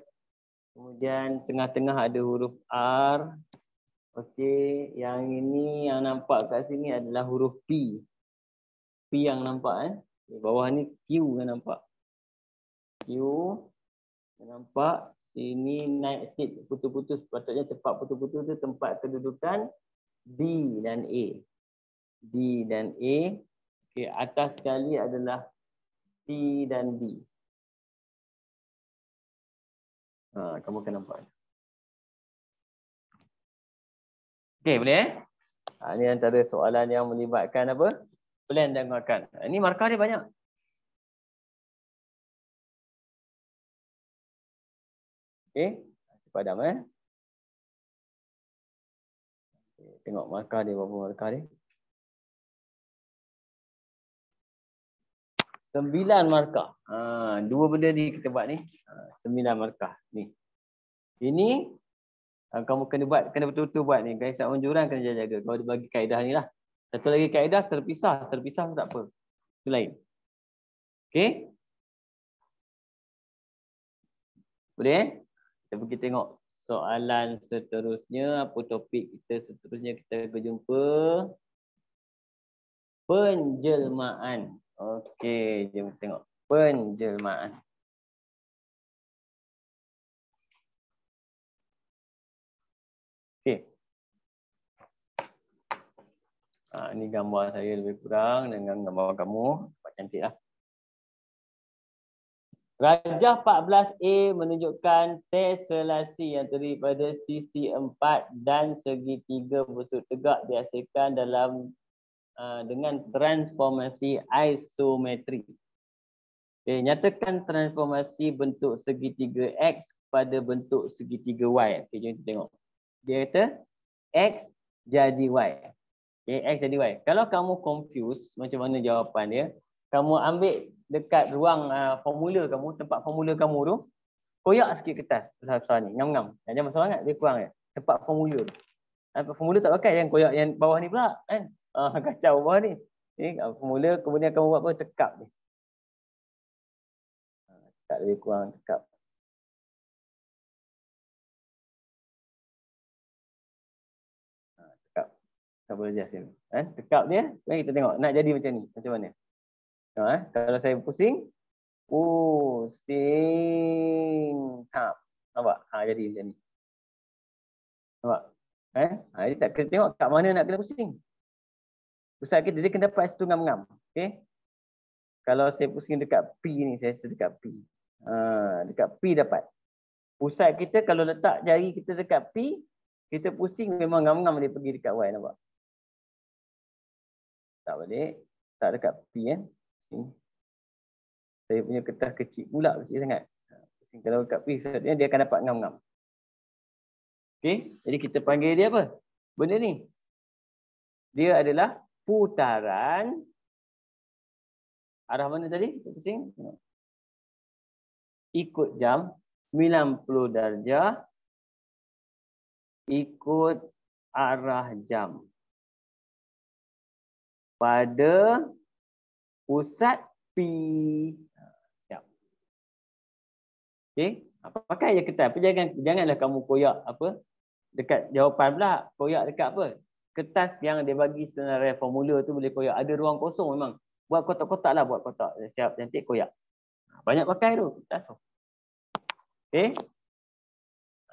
Kemudian tengah-tengah ada huruf R. Okey, yang ini yang nampak kat sini adalah huruf P. P yang nampak Di bawah ni Q yang nampak. Q yang nampak. Sini naik sikit, putus-putus. Patutnya tempat putus-putus tu tempat kedudukan D dan A. D dan A. Okey, atas sekali adalah C dan D. Kamu akan nampak. Okey, boleh Ini antara soalan yang melibatkan apa? Plan dan makan. Ini markah dia banyak. Okey, padam Tengok markah dia, berapa markah dia. 9 markah. Dua benda ni kita buat ni. 9 markah ni. Ini kamu kena betul-betul buat ni. Garisan unjuran kena jaga. Kalau dia bagi kaedah ni lah. Satu lagi kaedah terpisah. Terpisah tak apa. Itu lain. Okey. Boleh Kita pergi tengok soalan seterusnya. Apa topik kita seterusnya. Kita berjumpa. Penjelmaan. Okey. Jom tengok. Penjelmaan. Okey. Ini gambar saya lebih kurang dengan gambar kamu. Nampak cantik lah. Rajah 14A menunjukkan teselasi yang terdiri pada sisi 4 dan segitiga bentuk tegak dihasilkan dengan transformasi isometri. Okay, nyatakan transformasi bentuk segitiga X pada bentuk segitiga Y. Okay, jom kita tengok. Dia kata X jadi Y. Okay, X jadi Y. Kalau kamu confuse macam mana jawapan dia, kamu ambil dekat ruang formula kamu, tempat formula kamu tu, koyak sikit kertas besar-besar ni, ngam-ngam. Jangan besar sangat, dia kurang je. Tempat formula tu. Formula tak pakai, yang koyak yang bawah ni pula kan. Kacau bawah ni. Formula, kemudian kamu buat apa? Tekap ni. Tekap lebih kurang, tekap. Tekap. Siapa aja sini. Tekap dia, mari kita tengok nak jadi macam ni, macam mana. Kalau saya pusing, tap. Nampak? Jadi macam ni. Nampak? Jadi tak kena tengok kat mana nak kena pusing. Pusat kita, dia kena dapat situ ngam-ngam. Okay? Kalau saya pusing dekat P ni, saya rasa dekat P. Dekat P dapat. Pusat kita kalau letak jari kita dekat P, kita pusing memang ngam-ngam dia pergi dekat Y. Nampak? Tak balik. Tak dekat P kan. Saya punya kertas kecil pula, kecil sangat. Kalau dekat P, dia akan dapat ngam-ngam. Okey, jadi kita panggil dia apa? Benda ni. Dia adalah putaran. Arah mana tadi? Pusing. Ikut jam 90 darjah. Ikut arah jam. Pada pusat P. Siap. Okey, pakai je kertas. Tapi janganlah kamu koyak apa? Dekat jawapan pula. Koyak dekat apa? Kertas yang dia bagi senarai formula tu boleh koyak. Ada ruang kosong memang. Buat kotak-kotak lah, buat kotak. Siap, cantik koyak. Banyak pakai tu kertas tu. Okey.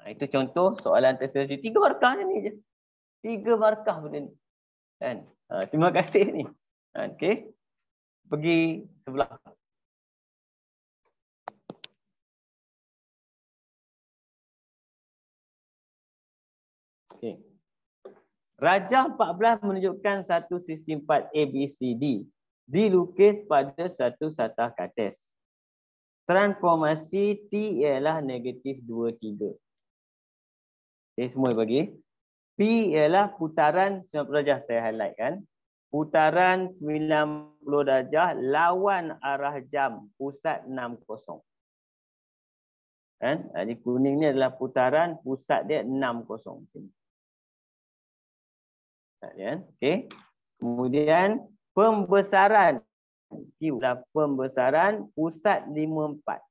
Itu contoh soalan terselesai. 3 markah ni je. 3 markah benda ni. Kan? Terima kasih ni. Okey. Pergi sebelah. Okey. Rajah 14 menunjukkan satu sisi 4 ABCD dilukis pada satu satah kates. Transformasi T ialah negatif 2, 3. Okay, semua bagi. P ialah putaran 90 darjah, saya highlight kan. Putaran 90 darjah lawan arah jam pusat 60. Kan? Jadi kuning ni adalah putaran pusat dia 60 sini. Okey. Kemudian pembesaran Q adalah pembesaran pusat 54.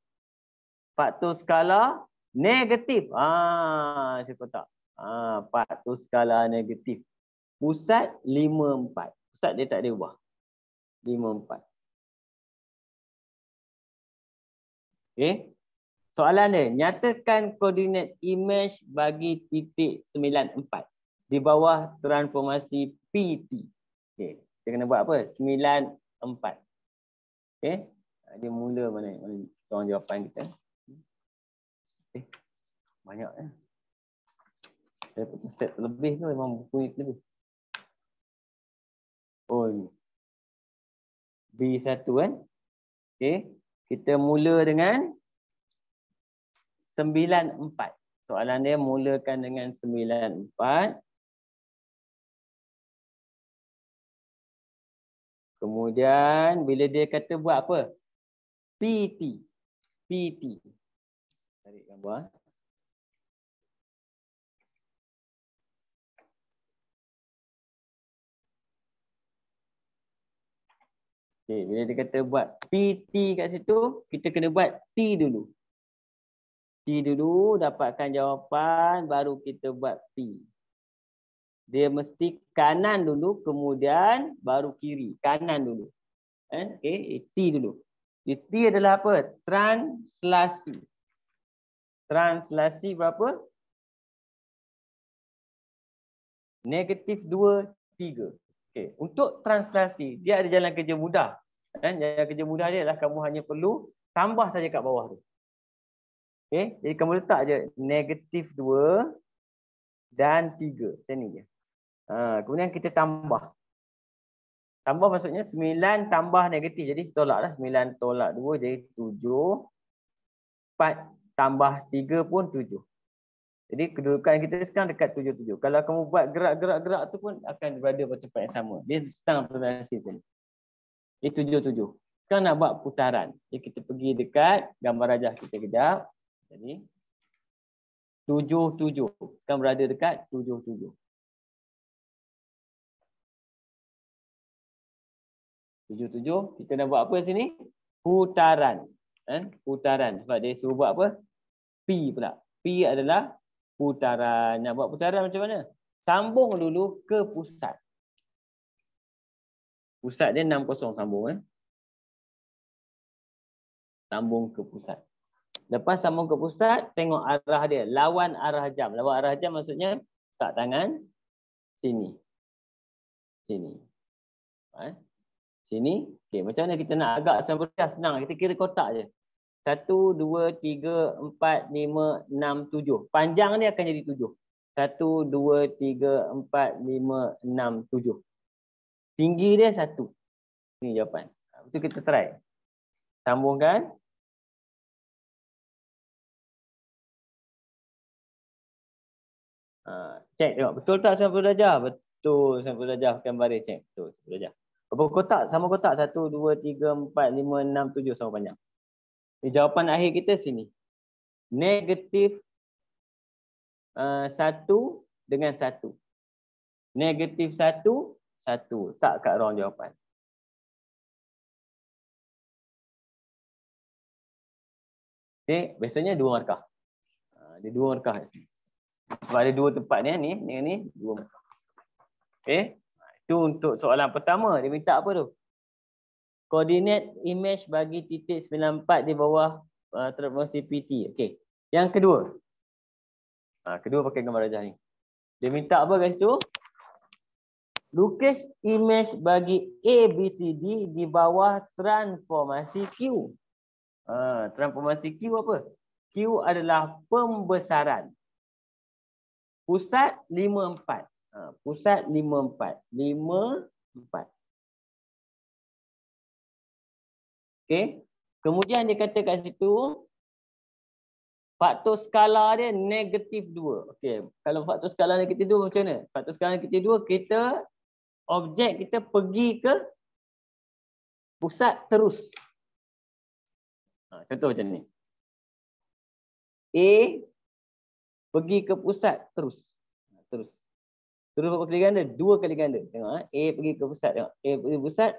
Faktor skala negatif. Saya kotak. Faktor skala negatif. Pusat 54. Pusat dia tak ada ubah. 54. Okey. Soalan dia, nyatakan koordinat imej bagi titik 94 di bawah transformasi PT. Okey, kita kena buat apa? 94. Okey. Dia mula mana soalan jawapan kita. Okey. Banyak ya. Saya potong step lebih tu memang buku ni lebih. Oh ni. B1 kan? Okey. Kita mula dengan 94. Soalan dia mulakan dengan 94. Kemudian bila dia kata buat apa? PT. PT. Tarik gambar. Okay, bila dia kata buat PT kat situ, kita kena buat T dulu. T dulu, dapatkan jawapan, baru kita buat P. Dia mesti kanan dulu, kemudian baru kiri. Kanan dulu. Okay, T dulu. T adalah apa? Translasi. Translasi berapa? Negatif 2, 3. Okay. Untuk translasi, dia ada jalan kerja mudah. Jalan kerja mudah dia adalah kamu hanya perlu tambah saja kat bawah tu. Okay. Jadi kamu letak je negatif 2 dan 3. Macam ni je. Kemudian kita tambah. Tambah maksudnya 9 tambah negatif. Jadi tolaklah 9 tolak 2 jadi 7. 4 tambah 3 pun 7. Jadi kedudukan kita sekarang dekat 7-7. Kalau kamu buat gerak-gerak tu pun akan berada pada tempat yang sama. Dia setengah translasi macam ni. Ini 7-7. Sekarang nak buat putaran. Jadi kita pergi dekat gambar rajah kita kejap. Jadi 7-7. Sekarang berada dekat 7-7. 7-7. Kita nak buat apa sini? Putaran. Putaran. Sebab dia suruh buat apa? P pula. P adalah putaran. Nak buat putaran macam mana? Sambung dulu ke pusat. Pusat dia 60 sambung. Sambung ke pusat. Lepas sambung ke pusat, tengok arah dia. Lawan arah jam. Lawan arah jam maksudnya tak tangan sini. Sini. Sini. Okey, macam mana kita nak agak sampai senang. Kita kira kotak je. 1, 2, 3, 4, 5, 6, 7. Panjang ni akan jadi 7. 1, 2, 3, 4, 5, 6, 7. Tinggi dia 1. Ini jawapan. Itu kita try. Sambungkan. Cek tengok. Betul tak 90 darjah? Betul 90 darjah. Gambar dia cek. Betul 90 darjah. Berapa kotak? Sama kotak. 1, 2, 3, 4, 5, 6, 7. Sama panjang. Jawapan akhir kita sini. Negatif 1 dengan 1. Negatif 1, 1. Tak kat ruang jawapan. Okay. Biasanya 2 markah. Ada 2 markah. Sebab ada 2 tempat ni. Ni 2 markah. Okay. Itu untuk soalan pertama. Dia minta apa tu? Koordinat imej bagi titik 94 di bawah transformasi PT. Okey. Yang kedua. Kedua pakai gambar rajah ni. Dia minta apa guys tu? Lukis image bagi A, B, C, D di bawah transformasi Q. Transformasi Q apa? Q adalah pembesaran. Pusat 54. Pusat 54. 54. Okey. Kemudian dia kata kat situ, faktor skala dia negatif 2. Okey. Kalau faktor skala negatif 2 macam mana? Faktor skala negatif 2, objek kita pergi ke pusat terus. Contoh macam ni. A pergi ke pusat terus. Terus berapa kali ganda? 2 kali ganda. Tengok. A pergi ke pusat. Tengok. A pergi ke pusat.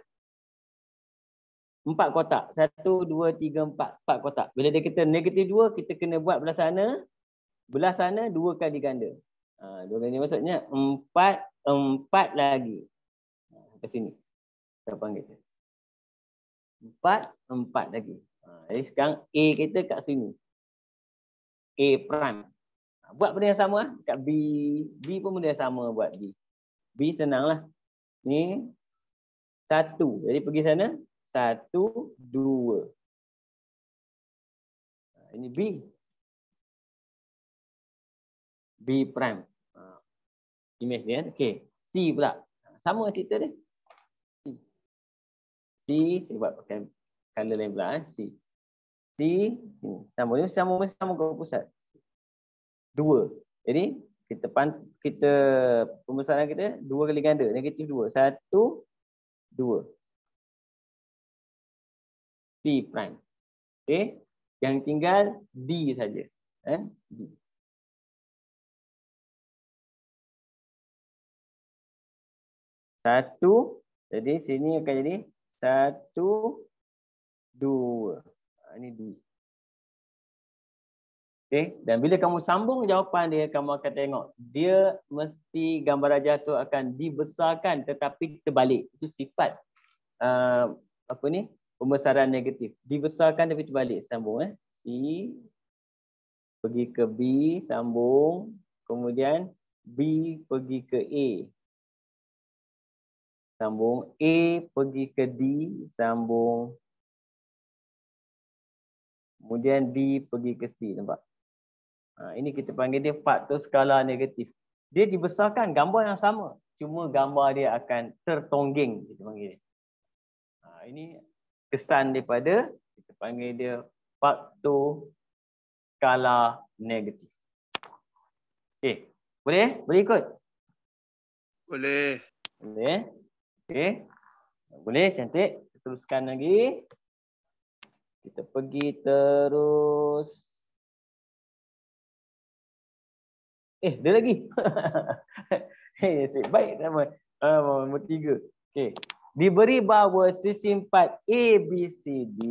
4 kotak. 1, 2, 3, 4. 4 kotak. Bila dia kata negatif 2, kita kena buat belah sana. Belah sana 2 kali ganda. 2 kali maksudnya 4 lagi. Ke sini. Kita panggil. 4 lagi. Jadi sekarang A kita kat sini. A prime. Buat benda yang sama. Kat B. B pun benda yang sama buat B. B senang lah. Ni 1. Jadi pergi sana. 1, 2. Ini B. B prime. Image dia. Okey. C pula. Sama cerita dia. C. Saya buat pakai color lain pula. C. C. Sama ke pusat. 2. Jadi kita pembesaran kita 2 kali ganda. Negatif 2. 1, 2. C prime. Okey. Yang tinggal D saja. D. Satu. Jadi sini akan jadi 1, 2. Ini D. Okey. Dan bila kamu sambung jawapan dia, kamu akan tengok dia mesti gambar rajah tu akan dibesarkan tetapi terbalik. Itu sifat pembesaran negatif. Dibesarkan tapi terbalik. Sambung C pergi ke B, sambung. Kemudian B pergi ke A. Sambung. A pergi ke D, sambung. Kemudian D pergi ke C, nampak? Ini kita panggil dia faktor skala negatif. Dia dibesarkan gambar yang sama. Cuma gambar dia akan tertongging, kita panggil dia. Ini kesan daripada, kita panggil dia faktor skala negatif. Okey. Boleh? Boleh ikut? Boleh. Boleh. Okey. Boleh, cantik. Teruskan lagi. Kita pergi terus. Dia lagi. Baik nama. Nombor 3. Okey. Diberi bahawa sisi 4 A, B, C, D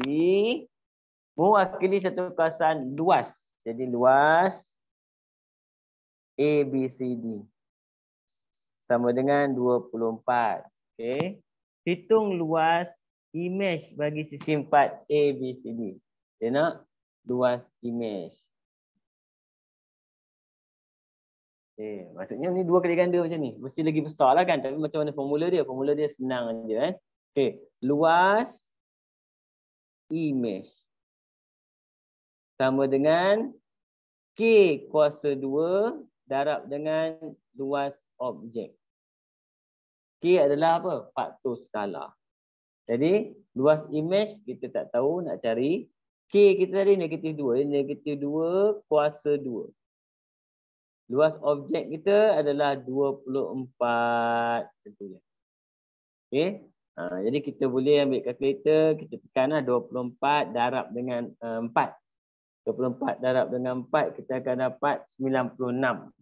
mewakili satu kawasan luas. Jadi luas A, B, C, D sama dengan 24. Okey. Hitung luas image bagi sisi 4 A, B, C, D. Dia nak luas image. Maksudnya ni 2 kali ganda macam ni. Mesti lagi besar lah kan. Tapi macam mana formula dia? Formula dia senang je. Okey. Luas image sama dengan K kuasa 2 darab dengan luas objek. K adalah apa? Faktor skala. Jadi luas image kita tak tahu, nak cari. K kita tadi negatif 2. Jadi negatif 2 kuasa 2. Luas objek kita adalah 24. Tentunya. Okey. Jadi kita boleh ambil kalkulator. Kita tekanlah 24 darab dengan 4. 24 darab dengan 4. Kita akan dapat 96.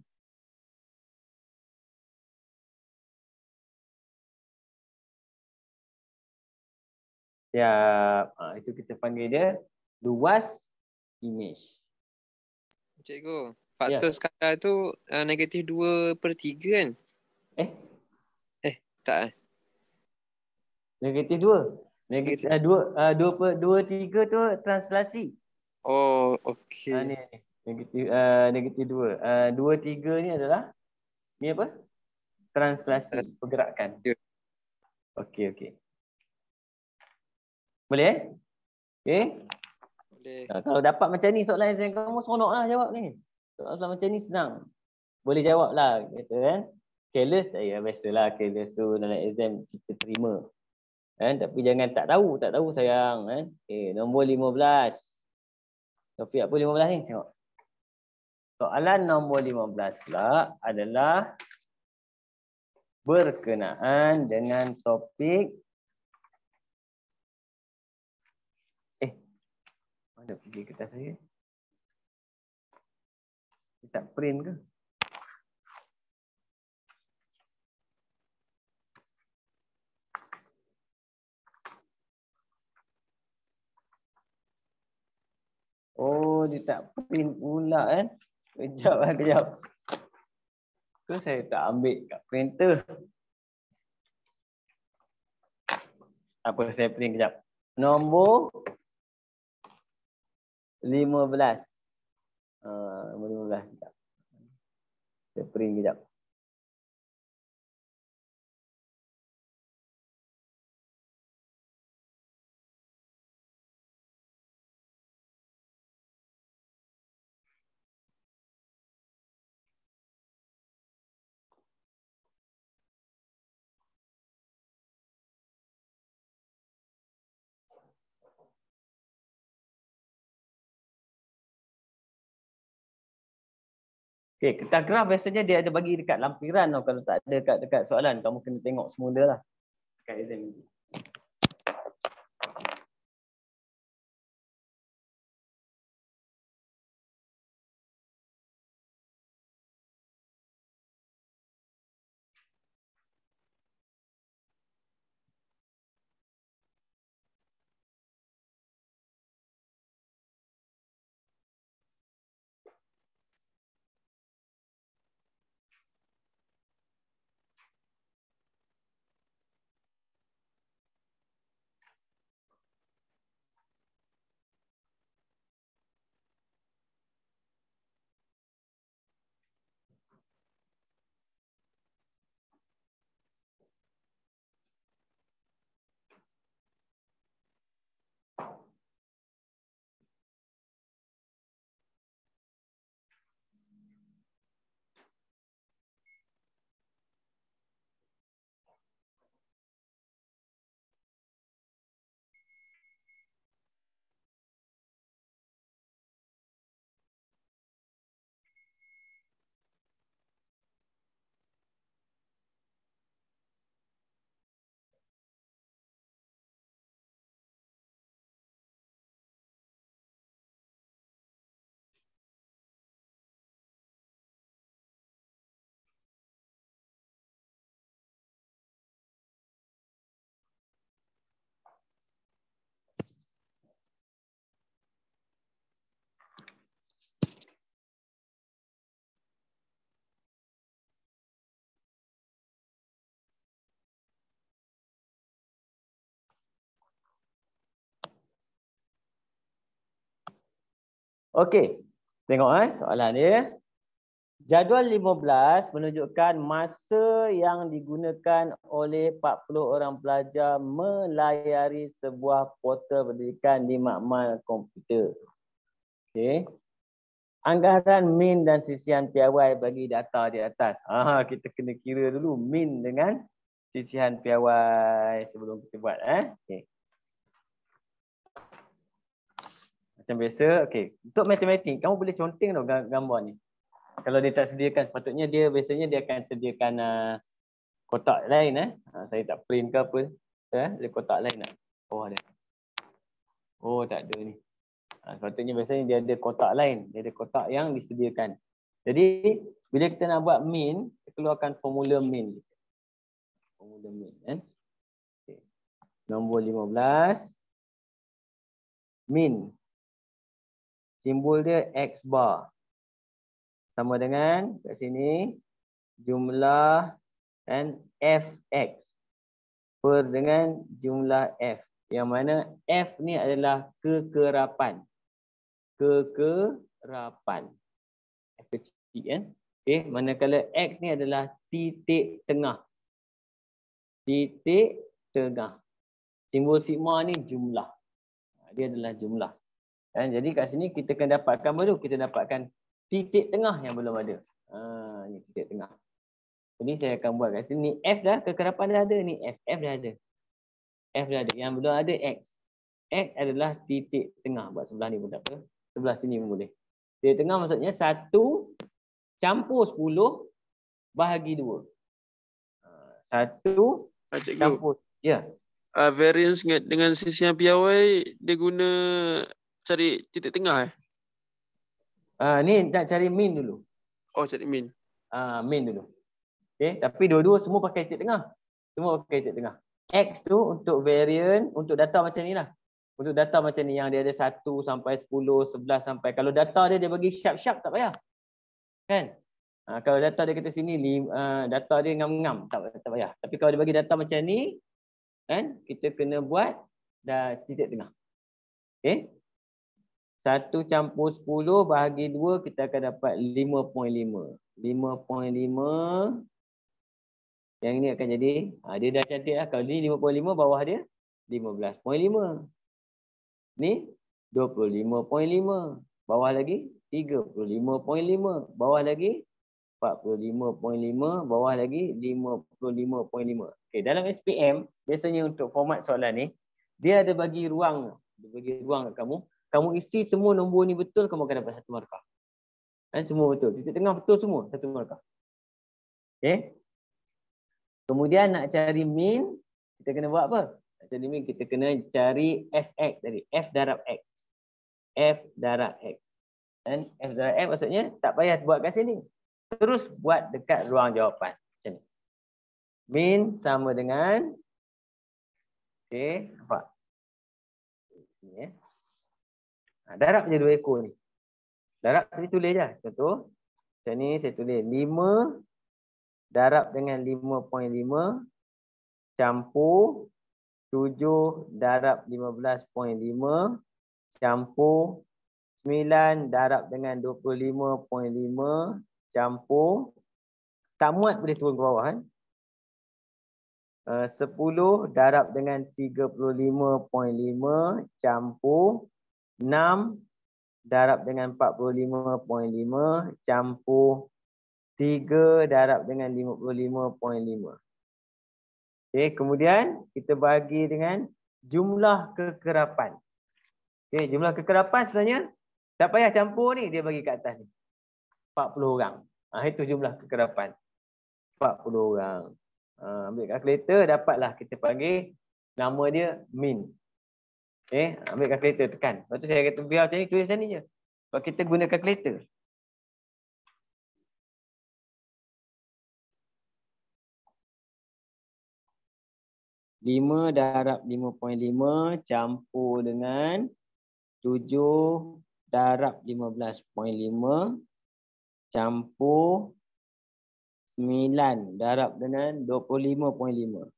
Siap. Itu kita panggil dia luas image. Cikgu. Faktor skala tu negatif 2/3 kan? Tak. Negatif 2. Negatif 2/3 tu translasi. Oh, okey. Ni. Negatif 2. 2, 3 ni adalah ni apa? Translasi, pergerakan. Okey. Boleh? Okey. Boleh. Kalau dapat macam ni soalan exam kamu, seronoklah jawab ni. Soalan macam ni senang. Boleh jawab lah, kata kan. Careless, ya biasalah careless tu dalam exam kita terima. Kan? Tapi jangan tak tahu sayang. Kan? Okay, nombor 15. Topik apa 15 ni? Tengok. Soalan nombor 15 pula adalah berkenaan dengan topik mana pergi kertas saya? Dia tak print ke? Oh, dia tak print pula kan? Kejap. Tu saya tak ambil kat printer. Apa saya print kejap. Nombor 15. Nombor 15 kejap. Saya print kejap. Okey, kertas graf biasanya dia ada bagi dekat lampiran tau. Kalau tak ada dekat soalan, kamu kena tengok semula lah. Dekat exam ni. Okey. Tengok soalan dia. Jadual 15 menunjukkan masa yang digunakan oleh 40 orang pelajar melayari sebuah portal pendidikan di makmal komputer. Okey. Anggaran min dan sisihan piawai bagi data di atas. Kita kena kira dulu min dengan sisihan piawai sebelum kita buat. Okey. Macam biasa, okey. Untuk matematik, kamu boleh conteng tau gambar ni. Kalau dia tak sediakan, sepatutnya biasanya dia akan sediakan kotak lain. Saya tak print ke apa. Dia kotak lain lah. Oh ada. Oh tak ada ni. Sepatutnya biasanya dia ada kotak lain. Dia ada kotak yang disediakan. Jadi, bila kita nak buat min, kita keluarkan formula min. Formula min. Okay. Nombor 15. Min. Simbol dia X bar. Sama dengan kat sini jumlah and Fx per dengan jumlah F. Yang mana F ni adalah kekerapan. kekerapan. F kecil kan. Okey, manakala X ni adalah titik tengah. Titik tengah. Simbol sigma ni jumlah. Dia adalah jumlah. Dan jadi kat sini kita akan dapatkan baru kita dapatkan titik tengah yang belum ada. Ni titik tengah. Jadi saya akan buat kat sini. Ni F dah, kekerapan dah ada. Ni F. F dah ada. F dah ada. Yang belum ada X. X adalah titik tengah. Buat sebelah ni pun tak apa. Sebelah sini pun boleh. Titik tengah maksudnya 1 campur 10 bahagi 2. 1 campur. Ya. Variance dengan sisihan piawai dia guna cari titik tengah Ni nak cari min dulu. Oh, cari min. Min dulu. Okay. Tapi dua-dua semua pakai titik tengah. Semua pakai titik tengah. X tu untuk variant, untuk data macam ni lah. Untuk data macam ni yang dia ada 1 sampai 10, 11 sampai. Kalau data dia bagi sharp-sharp tak payah. Kan? Kalau data dia kata sini, data dia ngam-ngam, tak payah. Tapi kalau dia bagi data macam ni, kan, kita kena buat dah titik tengah. Okay. 1 campur 10 bahagi 2 kita akan dapat 5.5. 5.5. Yang ini akan jadi, dia dah cantik lah. Kalau ni 5.5, bawah dia 15.5. Ni 25.5. Bawah lagi 35.5. Bawah lagi 45.5. Bawah lagi 55.5. Okay, dalam SPM, biasanya untuk format soalan ni, dia ada bagi ruang. Dia bagi ruang kat kamu. Kamu isi semua nombor ni betul, kamu akan dapat 1 markah. Dan semua betul. Titik tengah betul semua, 1 markah. Okay. Kemudian nak cari min, kita kena buat apa? Nak cari min, kita kena cari fx tadi. F darab x. F darab x. Dan F darab x maksudnya tak payah buat kat sini. Terus buat dekat ruang jawapan. Macam ni. Min sama dengan, okey, nampak? Sini darab je 2 ekor ni. Darab tadi tulis je. Contoh, macam ni saya tulis 5 darab dengan 5.5 campur 7 darab 15.5 campur 9 darab dengan 25.5 campur, tak muat boleh turun ke bawah kan. 10 darab dengan 35.5 campur 6 darab dengan 45.5 campur 3 darab dengan 55.5. Okey, kemudian kita bagi dengan jumlah kekerapan. Okey, jumlah kekerapan sebenarnya tak payah campur ni, dia bagi kat atas ni. 40 orang. Itu jumlah kekerapan. 40 orang. Ambil kalkulator, dapatlah kita panggil nama dia min. Okey, ambil kalkulator, tekan. Lepas tu saya kata biar macam ni, tulis macam ni je. Sebab kita guna kalkulator. Lima darab 5.5 campur dengan 7 darab 15.5 campur 9 darab dengan 25.5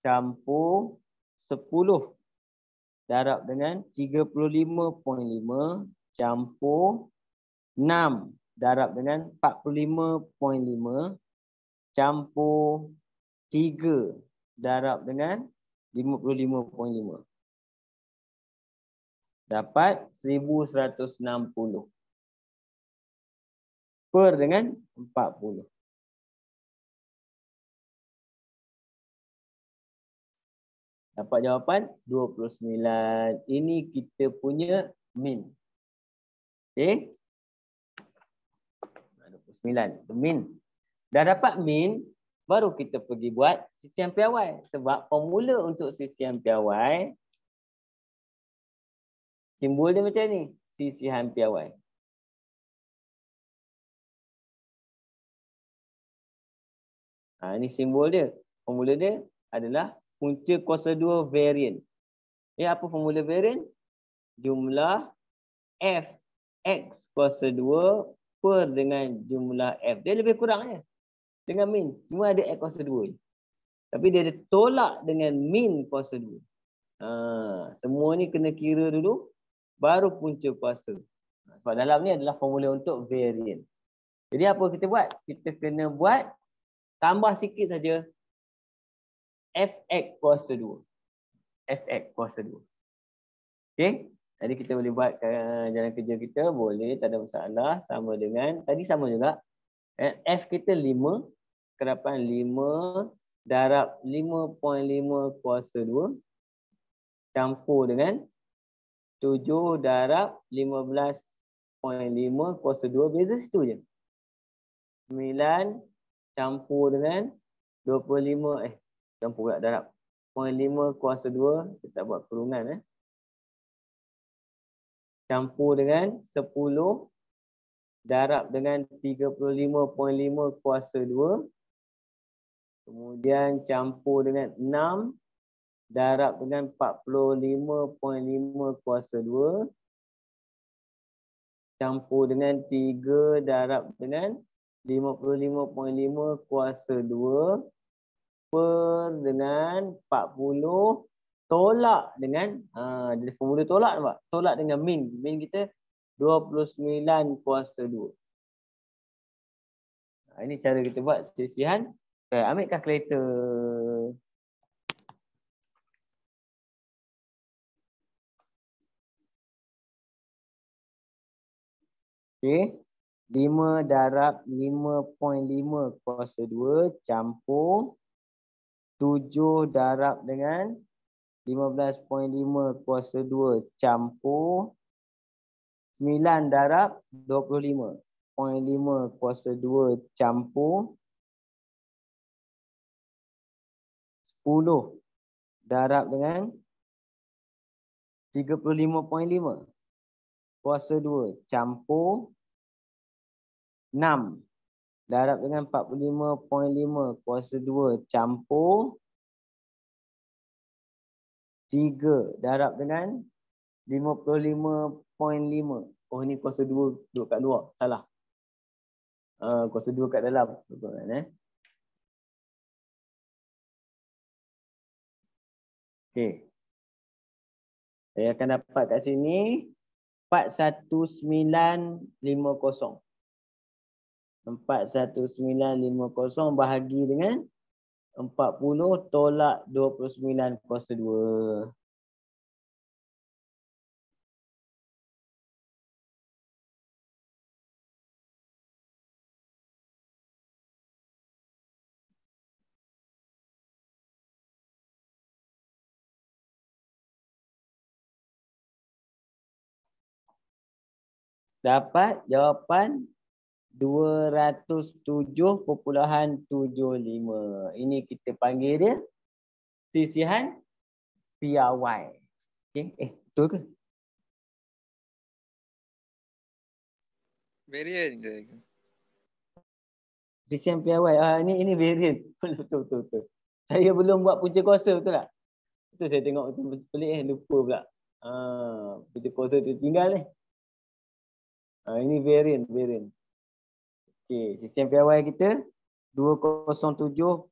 campur 10 darab dengan 35.5 campur 6 darab dengan 45.5 campur 3 darab dengan 55.5. Dapat 1160. Per dengan 40. Dapat jawapan 29. Ini kita punya min. Okey. 29. Min. Dah dapat min, baru kita pergi buat sisihan piawai. Sebab formula untuk sisihan piawai, simbol dia macam ni. Sisihan piawai. Ini simbol dia. Formula dia adalah punca kuasa 2 variant. Apa formula variant? Jumlah F X kuasa 2 per dengan jumlah F. Dia lebih kurangnya dengan min. Cuma ada X kuasa 2. Tapi dia ada tolak dengan min kuasa 2. Semua ni kena kira dulu. Baru punca kuasa. Sebab dalam ni adalah formula untuk variant. Jadi apa kita buat? Kita kena buat tambah sikit saja fx kuasa 2. Fx kuasa 2. Okey? Jadi kita boleh buat jalan kerja kita, boleh, tak ada masalah. Sama dengan, tadi sama juga. F kita 5, kerapan 5 darab 5.5 kuasa 2 campur dengan 7 darab 15.5 kuasa 2. Beza situ je. 9 campur dengan 25, campur pula darab 0.5 kuasa 2. Kita tak buat kurungan. Campur dengan 10 darab dengan 35.5 kuasa 2. Kemudian campur dengan 6 darab dengan 45.5 kuasa 2. Campur dengan 3 darab dengan 55.5 kuasa 2 per dengan 40 tolak dengan jadi formula tolak nampak? Tolak dengan min. Min kita 29 kuasa 2. Ini cara kita buat sisihan. Ambil kalkulator. Okey. 5 darab 5.5 kuasa 2 campur 7 darab dengan 15.5 kuasa 2 campur 9 darab 25.5 kuasa 2 campur 10 darab dengan 35.5 kuasa 2 campur 6 darab dengan 45.5 kuasa 2 campur 3 darab dengan 55.5. Oh ni kuasa 2 duduk kat luar. Salah. Kuasa 2 kat dalam. Betul kan Okey. Saya akan dapat kat sini 41950. 41950 bahagi dengan 40 tolak 29 kuasa 2. Dapat jawapan 207.75. Ini kita panggil dia sisihan PRY. Okey, betul ke? Variant ke? Sisihan PRY. Ini variant. Betul. Saya belum buat punca kuasa, betul tak? Betul, saya tengok macam pelik lupa pula. Punca kuasa tu tinggal ni. Ini variant. Okey, sistem PRY kita 207.75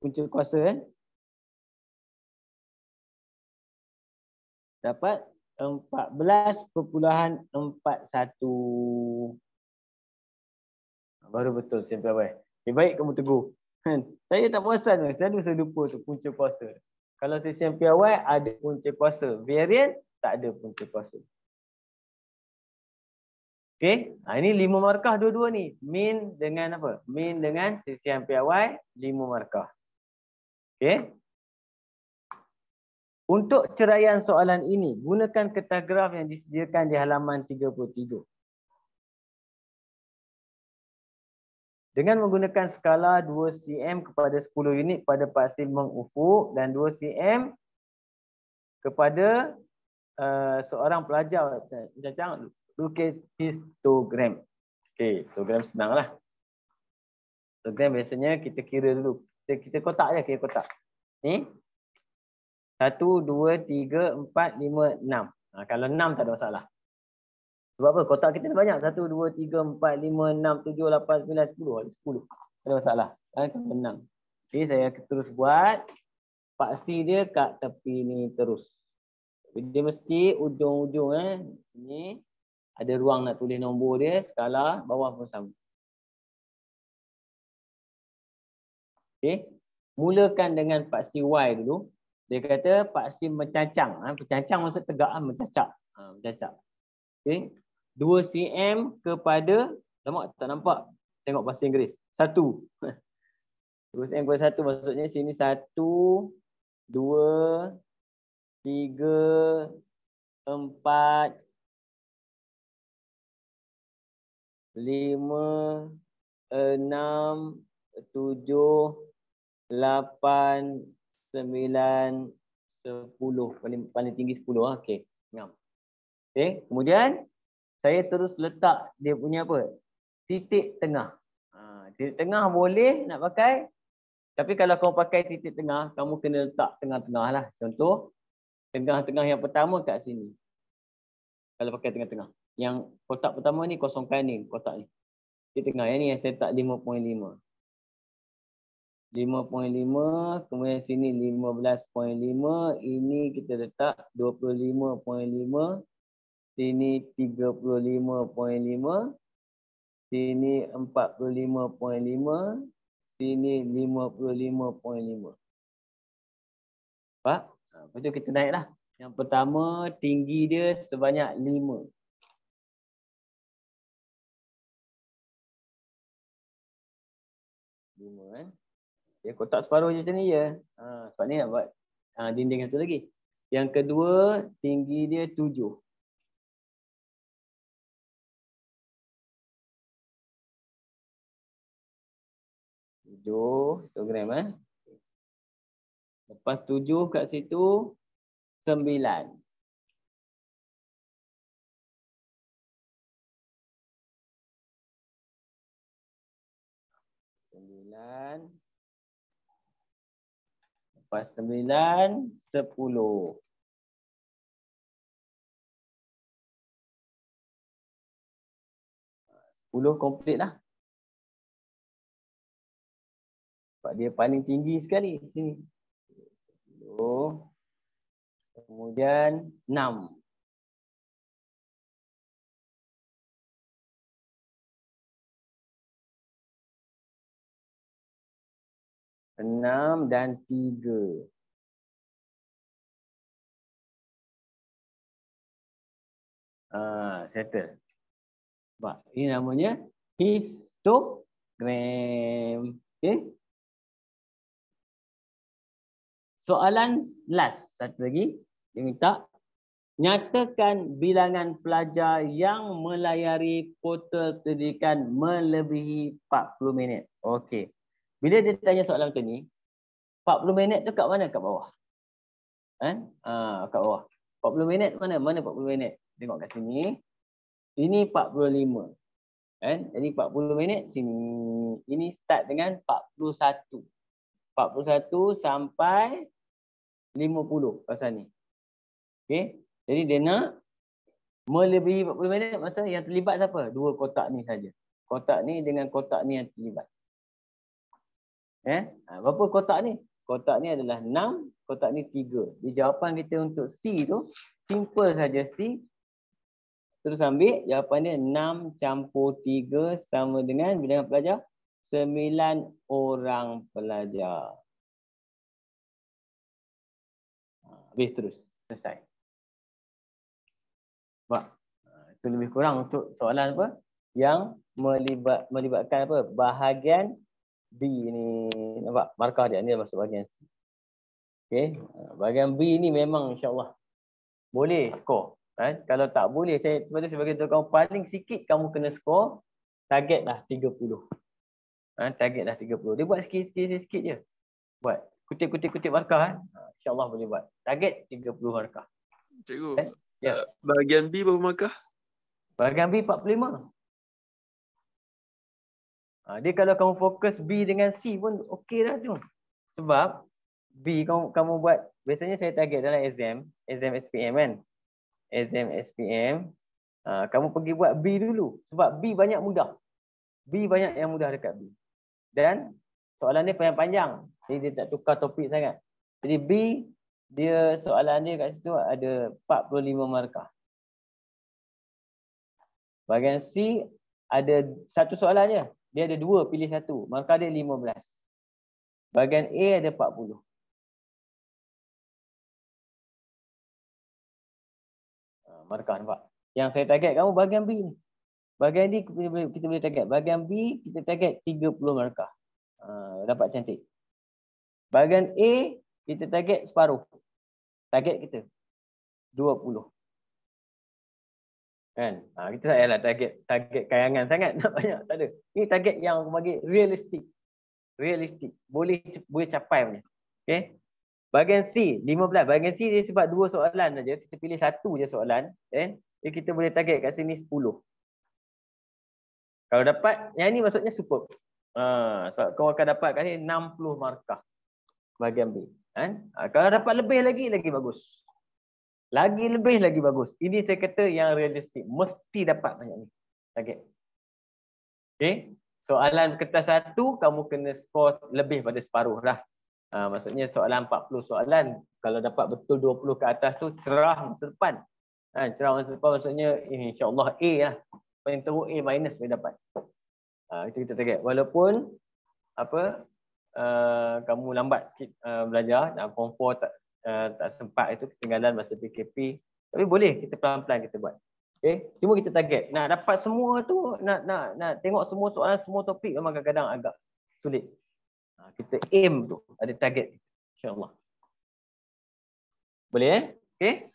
punca kuasa dapat 14.41. Baru betul sistem PRY. Okay, baik kamu tegur. Saya tak perasan, saya lupa tu punca kuasa. Kalau sistem PRY ada punca kuasa, variant tak ada punca kuasa. Okey, ini 5 markah dua-dua ni. Min dengan apa? Min dengan sisihan PRY 5 markah. Okey. Untuk ceraian soalan ini, gunakan kertas graf yang disediakan di halaman 33. Dengan menggunakan skala 2 cm kepada 10 unit pada paksil mengufuk dan 2 cm kepada seorang pelajar. Macam lukis histogram. Okey, histogram senanglah. Histogram biasanya kita kira dulu. Kita kotak je, kira kotak. Ni 1, 2, 3, 4, 5, 6. Kalau 6 tak ada masalah. Sebab apa? Kotak kita banyak. 1, 2, 3, 4, 5, 6, 7, 8, 9, 10. 10. Tak ada masalah. Kalau 6. Okey, saya terus buat. Paksi dia kat tepi ni terus. Dia mesti ujung-ujung sini. ada ruang nak tulis nombor dia, skala, bawah pun sama. Okey. Mulakan dengan paksi Y dulu. Dia kata paksi mencancang. Pencancang maksud tegak, mencacak. Mencacak. Okey. 2 cm kepada, tak nampak. Tengok bahasa Inggeris. 1. 2 cm kepada 1 maksudnya sini 1, 2, 3, 4, 5, 6, 7, 8, 9, 10. Paling tinggi 10. Okey. Okey. Kemudian saya terus letak dia punya apa? Titik tengah. Titik tengah boleh nak pakai. Tapi kalau kamu pakai titik tengah, kamu kena letak tengah-tengah lah. Contoh, tengah-tengah yang pertama kat sini. Kalau pakai tengah-tengah. Yang kotak pertama ni kosongkan ni, kotak ni. Titik tengah. Yang ni yang saya letak 5.5. 5.5, kemudian sini 15.5, ini kita letak 25.5, sini 35.5, sini 45.5, sini 55.5. Nampak? Lepas tu kita naiklah. Yang pertama tinggi dia sebanyak 5. Dia kotak separuh je macam ni je. Sebab ni nak buat dinding satu lagi. Yang kedua tinggi dia 7. 7 histogram. Lepas 7 kat situ 9. 9. Lepas 9, 10. 10 komplit lah. Sebab dia paling tinggi sekali sini. 10. Kemudian 6. 6 dan 3. Settle. Sebab ini namanya histogram. Okay. Soalan last. Satu lagi. Dia minta. Nyatakan bilangan pelajar yang melayari portal pendidikan melebihi 40 minit. Okey. Bila dia tanya soalan macam ni, 40 minit tu kat mana? Kat bawah. Kat bawah. 40 minit mana? Mana 40 minit? Tengok kat sini. Ini 45. Jadi 40 minit sini. Ini start dengan 41. 41 sampai 50 pasal ni. Okey. Jadi dia nak melebihi 40 minit, maksudnya yang terlibat siapa? Dua kotak ni saja. Kotak ni dengan kotak ni yang terlibat. Berapa kotak ni? Kotak ni adalah 6, kotak ni 3. Di jawapan kita untuk C tu, simple saja C. Terus ambil jawapan dia 6 campur 3 sama dengan bilangan pelajar 9 orang pelajar. Habis terus. Selesai. Sebab itu lebih kurang untuk soalan apa? Yang melibatkan apa? Bahagian B ni. Nampak markah dia ni masuk bahagian C. Okey, bahagian B ni memang insya-Allah boleh skor. Kalau tak boleh, saya sebagai kamu paling sikit kamu kena skor targetlah 30. Targetlah 30. Dia buat sikit je. Buat kutip markah insya-Allah boleh buat. Target 30 markah. Cikgu. Bahagian B berapa markah? Bahagian B 45. Dia kalau kamu fokus B dengan C pun okey dah tu. Sebab B kamu buat, biasanya saya target dalam exam SPM kan. Exam SPM, kamu pergi buat B dulu. Sebab B banyak mudah. B banyak yang mudah dekat B. Dan soalan dia panjang. Jadi dia tak tukar topik sangat. Jadi B, dia soalan dia kat situ ada 45 markah. Bahagian C ada satu soalan je. Dia ada 2, pilih 1. Markah dia 15. Bahagian A ada 40. Markah nampak. Yang saya target kamu bahagian B ni. Bahagian D kita boleh target. Bahagian B kita target 30 markah. Dapat cantik. Bahagian A kita target separuh. Target kita 20. Kan? Kita tak payahlah target kayangan sangat nak banyak, tak ada. Ini target yang bagi realistik. Realistik. Boleh capai punya. Okey. Bahagian C 15. Bahagian C dia sebab 2 soalan saja, kita pilih 1 je soalan, kan? Jadi kita boleh target kat sini 10. Kalau dapat, yang ni maksudnya super. Sebab kau akan dapat kat sini 60 markah bahagian B. Kan? Kalau dapat lebih lagi bagus. Lagi lebih lagi bagus. Ini saya kata yang realistik. Mesti dapat banyak ni. Target. Okay. Soalan kertas 1, kamu kena skor lebih pada separuh lah. Maksudnya soalan 40 soalan. Kalau dapat betul 20 ke atas tu, cerah masa depan. Cerah masa depan maksudnya insyaAllah A lah. Paling teruk A minus boleh dapat. Itu kita target. Walaupun kamu lambat sikit belajar, form 4 tak sempat itu, ketinggalan masa PKP. Tapi boleh kita pelan-pelan kita buat. Okay? Cuma kita target. Nak dapat semua tu, nak tengok semua soalan, semua topik memang kadang-kadang agak sulit. Kita aim tu, ada target. InsyaAllah. Boleh Okay?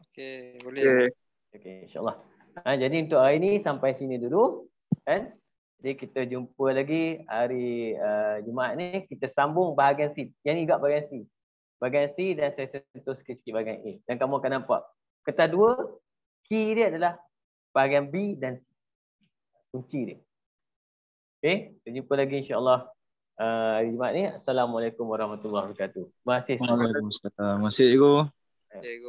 Okay, boleh. Okay, insyaAllah. Jadi untuk hari ni sampai sini dulu. Kan? Jadi kita jumpa lagi hari Jumaat ni. Kita sambung bahagian C. Yang ni juga bahagian C. Bahagian C dan saya sentuh sikit-sikit bahagian A. Dan kamu akan nampak. Kertas 2, key dia adalah bahagian B dan C. Kunci dia. Okay? Kita jumpa lagi insyaAllah hari Jumaat ni. Assalamualaikum warahmatullahi wabarakatuh. Terima kasih. Waalaikumsalam. Masih cikgu. Cikgu.